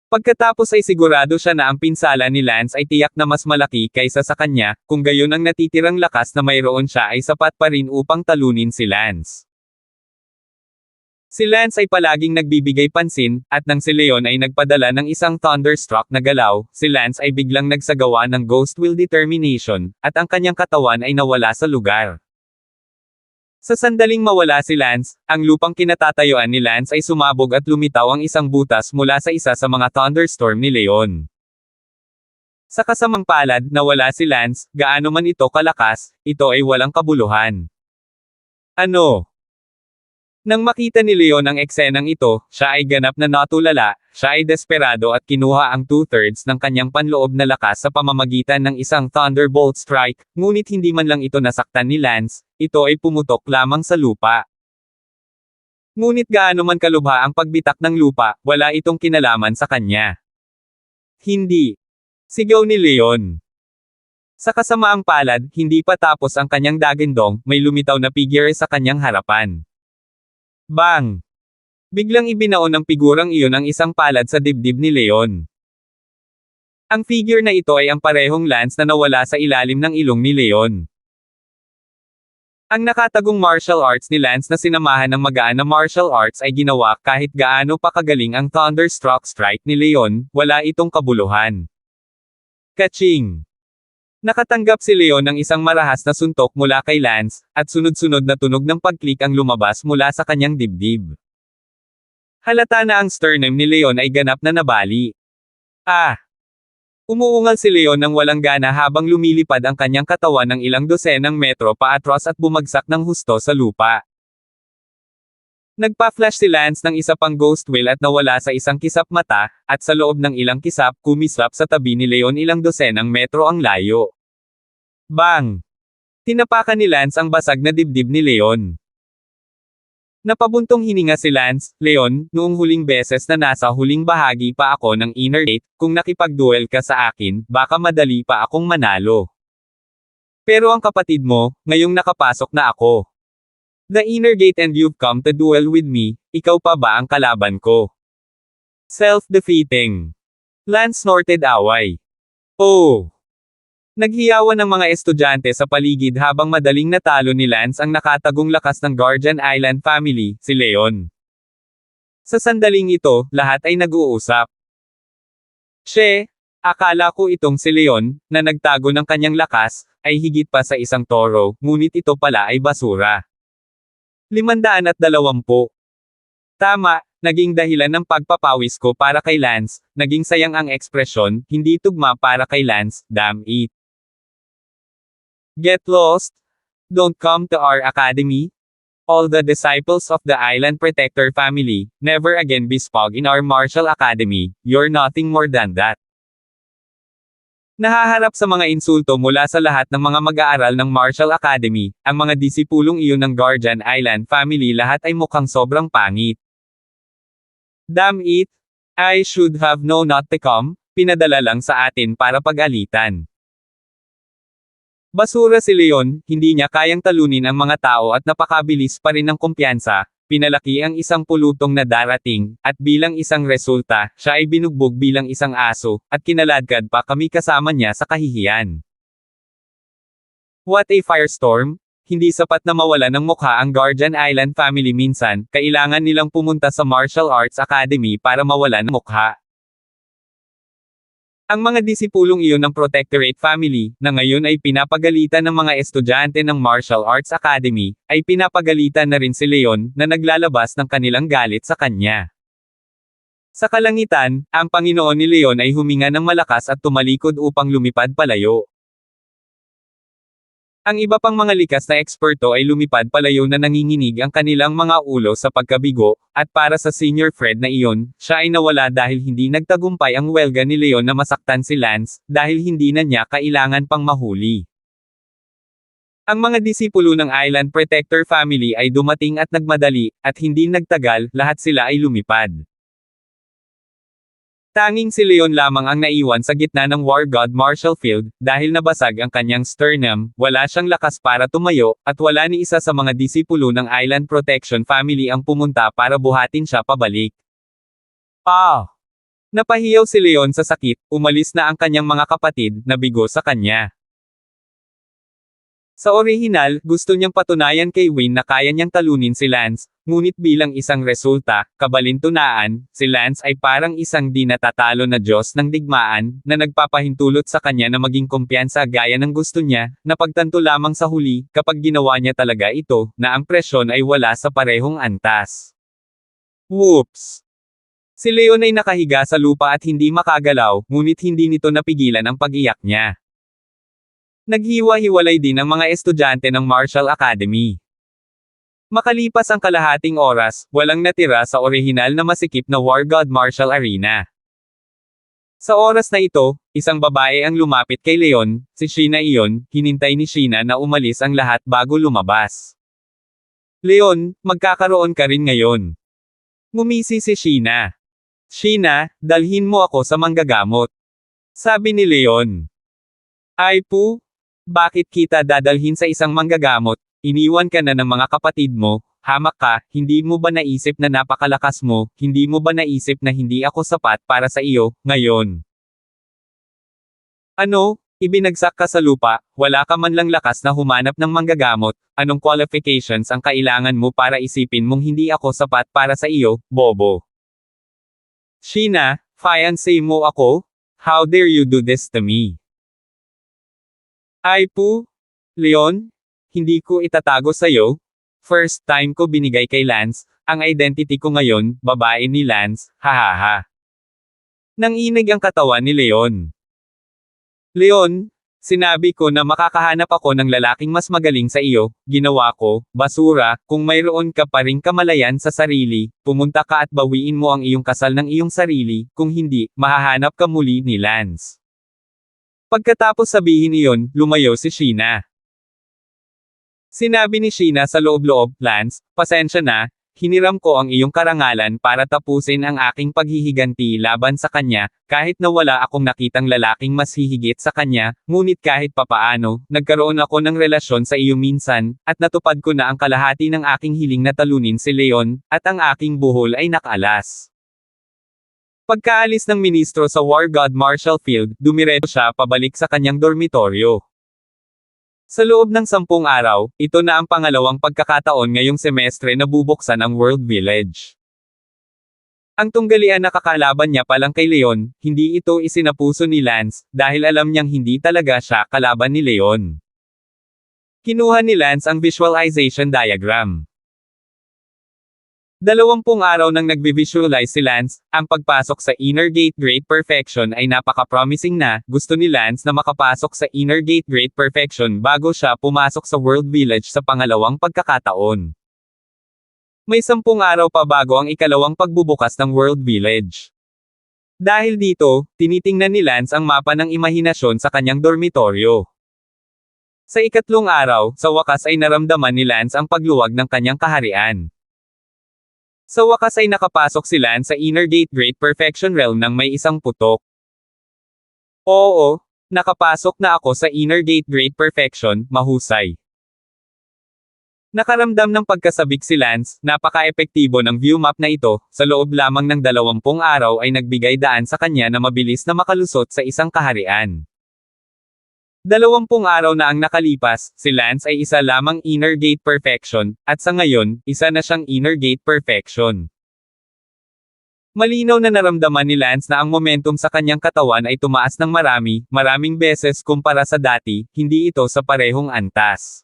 Pagkatapos ay sigurado siya na ang pinsala ni Lance ay tiyak na mas malaki kaysa sa kanya, kung gayon ang natitirang lakas na mayroon siya ay sapat pa rin upang talunin si Lance. Si Lance ay palaging nagbibigay pansin, at nang si Leon ay nagpadala ng isang thunderstruck na galaw, si Lance ay biglang nagsagawa ng ghost will determination, at ang kanyang katawan ay nawala sa lugar. Sa sandaling mawala si Lance, ang lupang kinatatayuan ni Lance ay sumabog at lumitaw ang isang butas mula sa isa sa mga thunderstorm ni Leon. Sa kasamang palad, nawala si Lance, gaano man ito kalakas, ito ay walang kabuluhan. Ano? Nang makita ni Leon ang eksenang ito, siya ay ganap na natulala, siya ay desperado at kinuha ang 2/3 ng kanyang panloob na lakas sa pamamagitan ng isang thunderbolt strike, ngunit hindi man lang ito nasaktan ni Lance, ito ay pumutok lamang sa lupa. Ngunit gaano man kalubha ang pagbitak ng lupa, wala itong kinalaman sa kanya. Hindi. Sigaw ni Leon. Sa kasamaang palad, hindi pa tapos ang kanyang dagandong, may lumitaw na figure sa kanyang harapan. Bang! Biglang ibinaon ng figurang iyon ang isang palad sa dibdib ni Leon. Ang figure na ito ay ang parehong Lance na nawala sa ilalim ng ilong ni Leon. Ang nakatagong martial arts ni Lance na sinamahan ng magaan na martial arts ay ginawa kahit gaano pa kagaling ang thunderstruck strike ni Leon, wala itong kabuluhan. Kaching! Nakatanggap si Leon ng isang marahas na suntok mula kay Lance, at sunod-sunod na tunog ng pagklik ang lumabas mula sa kanyang dibdib. Halata na ang sternum ni Leon ay ganap na nabali. Ah! Umuungal si Leon ng walang gana habang lumilipad ang kanyang katawan ng ilang dosenang metro paatras at bumagsak ng husto sa lupa. Nagpa-flash si Lance ng isa pang ghost wheel at nawala sa isang kisap mata, at sa loob ng ilang kisap, kumislap sa tabi ni Leon ilang dosenang metro ang layo. Bang! Tinapakan ni Lance ang basag na dibdib ni Leon. Napabuntong hininga si Lance, Leon, noong huling beses na nasa huling bahagi pa ako ng inner gate, kung nakipag-duel ka sa akin, baka madali pa akong manalo. Pero ang kapatid mo, ngayong nakapasok na ako. The inner gate and you've come to duel with me, ikaw pa ba ang kalaban ko? Self-defeating. Lance snorted away. Oh! Naghiyawan ng mga estudyante sa paligid habang madaling natalo ni Lance ang nakatagong lakas ng Guardian Island family, si Leon. Sa sandaling ito, lahat ay nag-uusap. She, akala ko itong si Leon, na nagtago ng kanyang lakas, ay higit pa sa isang toro, ngunit ito pala ay basura. 520. Tama, naging dahilan ng pagpapawis ko para kay Lance, naging sayang ang ekspresyon, hindi tugma para kay Lance, damn it. Get lost? Don't come to our academy? All the disciples of the Island Protector family, never again be spog in our martial academy, you're nothing more than that. Nahaharap sa mga insulto mula sa lahat ng mga mag-aaral ng Martial Academy, ang mga disipulong iyon ng Guardian Island family lahat ay mukhang sobrang pangit. Damn it! I should have known not to come, pinadala lang sa atin para pag-alitan. Basura si Leon, hindi niya kayang talunin ang mga tao at napakabilis pa rin ng kumpiyansa, pinalaki ang isang pulutong na darating, at bilang isang resulta, siya ay binugbog bilang isang aso, at kinaladkad pa kami kasama niya sa kahihiyan. What a firestorm! hindi sapat na mawala ng mukha ang Guardian Island family minsan, kailangan nilang pumunta sa Martial Arts Academy para mawala ng mukha. Ang mga disipulong iyon ng Protectorate family, na ngayon ay pinapagalitan ng mga estudyante ng Martial Arts Academy, ay pinapagalitan na rin si Leon, na naglalabas ng kanilang galit sa kanya. Sa kalangitan, ang Panginoon ni Leon ay huminga ng malakas at tumalikod upang lumipad palayo. Ang iba pang mga likas na eksperto ay lumipad palayo na nanginginig ang kanilang mga ulo sa pagkabigo, at para sa Senior Fred na iyon, siya ay nawala dahil hindi nagtagumpay ang welga ni Leon na masaktan si Lance, dahil hindi na niya kailangan pang mahuli. Ang mga disipulo ng Island Protector family ay dumating at nagmadali, at hindi nagtagal, lahat sila ay lumipad. Tanging si Leon lamang ang naiwan sa gitna ng War God Marshall Field, dahil nabasag ang kanyang sternum, wala siyang lakas para tumayo, at wala ni isa sa mga disipulo ng Island Protection family ang pumunta para buhatin siya pabalik. Napahiyaw si Leon sa sakit, umalis na ang kanyang mga kapatid, na bigo sa kanya. Sa orihinal, gusto niyang patunayan kay Wayne na kaya niyang talunin si Lance, ngunit bilang isang resulta, kabalintunaan, si Lance ay parang isang di natatalo na Diyos ng digmaan, na nagpapahintulot sa kanya na maging kumpiyansa gaya ng gusto niya, na pagtanto lamang sa huli, kapag ginawa niya talaga ito, na ang presyon ay wala sa parehong antas. Whoops! Si Leon ay nakahiga sa lupa at hindi makagalaw, ngunit hindi nito napigilan ang pag-iyak niya. Naghiwa-hiwalay din ang mga estudyante ng Martial Academy. Makalipas ang kalahating oras, walang natira sa orihinal na masikip na War God Martial Arena. Sa oras na ito, isang babae ang lumapit kay Leon, si Sheena iyon, hinintay ni Sheena na umalis ang lahat bago lumabas. Leon, magkakaroon ka rin ngayon. Ngumisi si Sheena. Sheena, dalhin mo ako sa manggagamot. Sabi ni Leon. Ay po? Bakit kita dadalhin sa isang manggagamot? Iniwan ka na ng mga kapatid mo, hamak ka, hindi mo ba naisip na napakalakas mo, hindi mo ba naisip na hindi ako sapat para sa iyo, ngayon? Ano? Ibinagsak ka sa lupa, wala ka man lang lakas na humanap ng manggagamot, anong qualifications ang kailangan mo para isipin mong hindi ako sapat para sa iyo, bobo? Sheena, fiancé mo ako? How dare you do this to me? Ay po, Leon, hindi ko itatago sa'yo. First time ko binigay kay Lance, ang identity ko ngayon, babae ni Lance, hahaha. Nanginig ang katawan ni Leon. Leon, sinabi ko na makakahanap ako ng lalaking mas magaling sa iyo, ginawa ko, basura, kung mayroon ka pa ring kamalayan sa sarili, pumunta ka at bawiin mo ang iyong kasal ng iyong sarili, kung hindi, mahahanap ka muli ni Lance. Pagkatapos sabihin iyon, lumayo si Sheena. Sinabi ni Sheena sa loob-loob, Lance, pasensya na, hiniram ko ang iyong karangalan para tapusin ang aking paghihiganti laban sa kanya, kahit na wala akong nakitang lalaking mas hihigit sa kanya, ngunit kahit papaano, nagkaroon ako ng relasyon sa iyo minsan, at natupad ko na ang kalahati ng aking hiling na talunin si Leon, at ang aking buhol ay nakalas. Pagkaalis ng ministro sa War God Marshall Field, dumiretso siya pabalik sa kanyang dormitoryo. Sa loob ng 10 araw, ito na ang pangalawang pagkakataon ngayong semestre na bubuksan ang World Village. Ang tunggalian na kakalaban niya palang kay Leon, hindi ito isinapuso ni Lance, dahil alam niyang hindi talaga siya kalaban ni Leon. Kinuha ni Lance ang visualization diagram. 20 araw nang nagbi-visualize si Lance, ang pagpasok sa Inner Gate Great Perfection ay napaka-promising na, gusto ni Lance na makapasok sa Inner Gate Great Perfection bago siya pumasok sa World Village sa pangalawang pagkakataon. May 10 araw pa bago ang ikalawang pagbubukas ng World Village. Dahil dito, tinitingnan ni Lance ang mapa ng imahinasyon sa kanyang dormitoryo. Sa ikatlong araw, sa wakas ay naramdaman ni Lance ang pagluwag ng kanyang kaharian. Sa wakas ay nakapasok si Lance sa Inner Gate Great Perfection Realm nang may isang putok. Oo, nakapasok na ako sa Inner Gate Great Perfection, mahusay. Nakaramdam ng pagkasabik si Lance, napaka-epektibo ng view map na ito, sa loob lamang ng 20 araw ay nagbigay daan sa kanya na mabilis na makalusot sa isang kaharian. 20 araw na ang nakalipas, si Lance ay isa lamang inner gate perfection, at sa ngayon, isa na siyang inner gate perfection. Malinaw na naramdaman ni Lance na ang momentum sa kanyang katawan ay tumaas ng maraming beses kumpara sa dati, hindi ito sa parehong antas.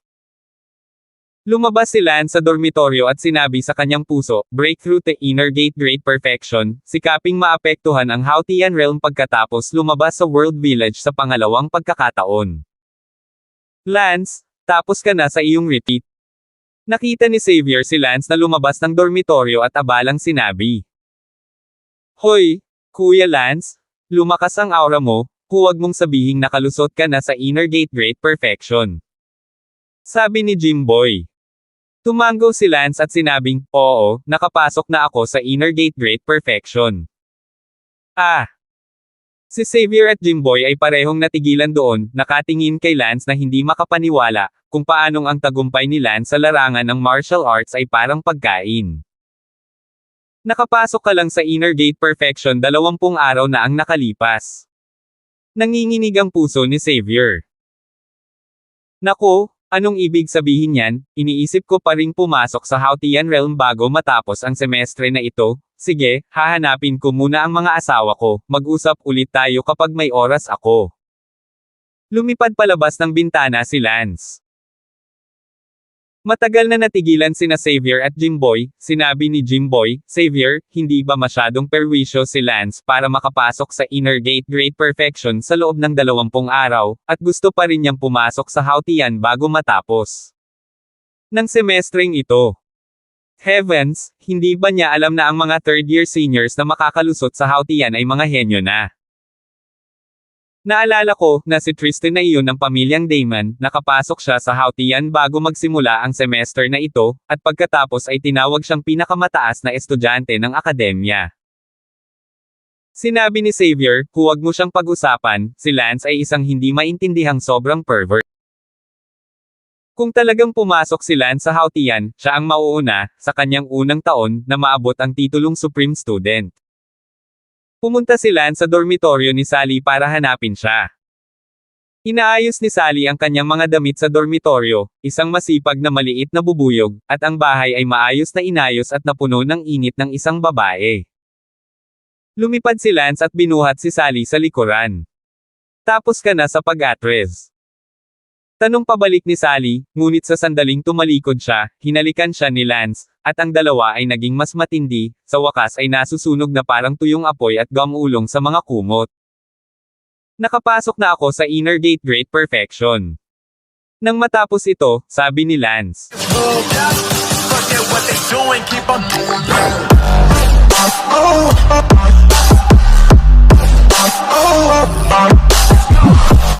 Lumabas si Lance sa dormitoryo at sinabi sa kanyang puso, breakthrough to inner gate great perfection, sikaping maapektuhan ang Hautian realm pagkatapos lumabas sa World Village sa pangalawang pagkakataon. Lance, tapos ka na sa iyong retreat. Nakita ni Xavier si Lance na lumabas ng dormitoryo at abalang sinabi. Hoy, Kuya Lance, lumakas ang aura mo, huwag mong sabihing nakalusot ka na sa inner gate great perfection. Sabi ni Jimboy. Tumango si Lance at sinabing, oo, nakapasok na ako sa inner gate great perfection. Si Xavier at Jimboy ay parehong natigilan doon, nakatingin kay Lance na hindi makapaniwala, kung paanong ang tagumpay ni Lance sa larangan ng martial arts ay parang pagkain. Nakapasok ka lang sa inner gate perfection 20 araw na ang nakalipas. Nanginginig ang puso ni Xavier. Naku, anong ibig sabihin yan? Iniisip ko pa ring pumasok sa Hautian realm bago matapos ang semestre na ito. Sige, hahanapin ko muna ang mga asawa ko, mag-usap ulit tayo kapag may oras ako. Lumipad palabas ng bintana si Lance. Matagal na natigilan sina Xavier at Jimboy, sinabi ni Jimboy, Xavier, hindi ba masyadong perwisyo si Lance para makapasok sa inner gate great perfection sa loob ng 20 araw, at gusto pa rin niyang pumasok sa Hautian bago matapos ng semestreng ito. Heavens, hindi ba niya alam na ang mga third-year seniors na makakalusot sa Hautian ay mga henyo na? Naalala ko na si Tristan na iyon ng pamilyang Damon, nakapasok siya sa Hautian bago magsimula ang semester na ito, at pagkatapos ay tinawag siyang pinakamataas na estudyante ng akademya. Sinabi ni Xavier, huwag mo siyang pag-usapan, si Lance ay isang hindi maintindihang sobrang pervert. Kung talagang pumasok si Lance sa Hautian, siya ang mauuna, sa kanyang unang taon, na maabot ang titulong Supreme Student. Pumunta si Lance sa dormitoryo ni Sally para hanapin siya. Inaayos ni Sally ang kanyang mga damit sa dormitoryo, isang masipag na maliit na bubuyog, at ang bahay ay maayos na inayos at napuno ng init ng isang babae. Lumipad si Lance at binuhat si Sally sa likuran. Tapos ka na sa pag-atres? Tanong pabalik ni Sally, ngunit sa sandaling tumalikod siya, hinalikan siya ni Lance, at ang dalawa ay naging mas matindi, sa wakas ay nasusunog na parang tuyong apoy at gamulong sa mga kumot. Nakapasok na ako sa inner gate great perfection. Nang matapos ito, sabi ni Lance.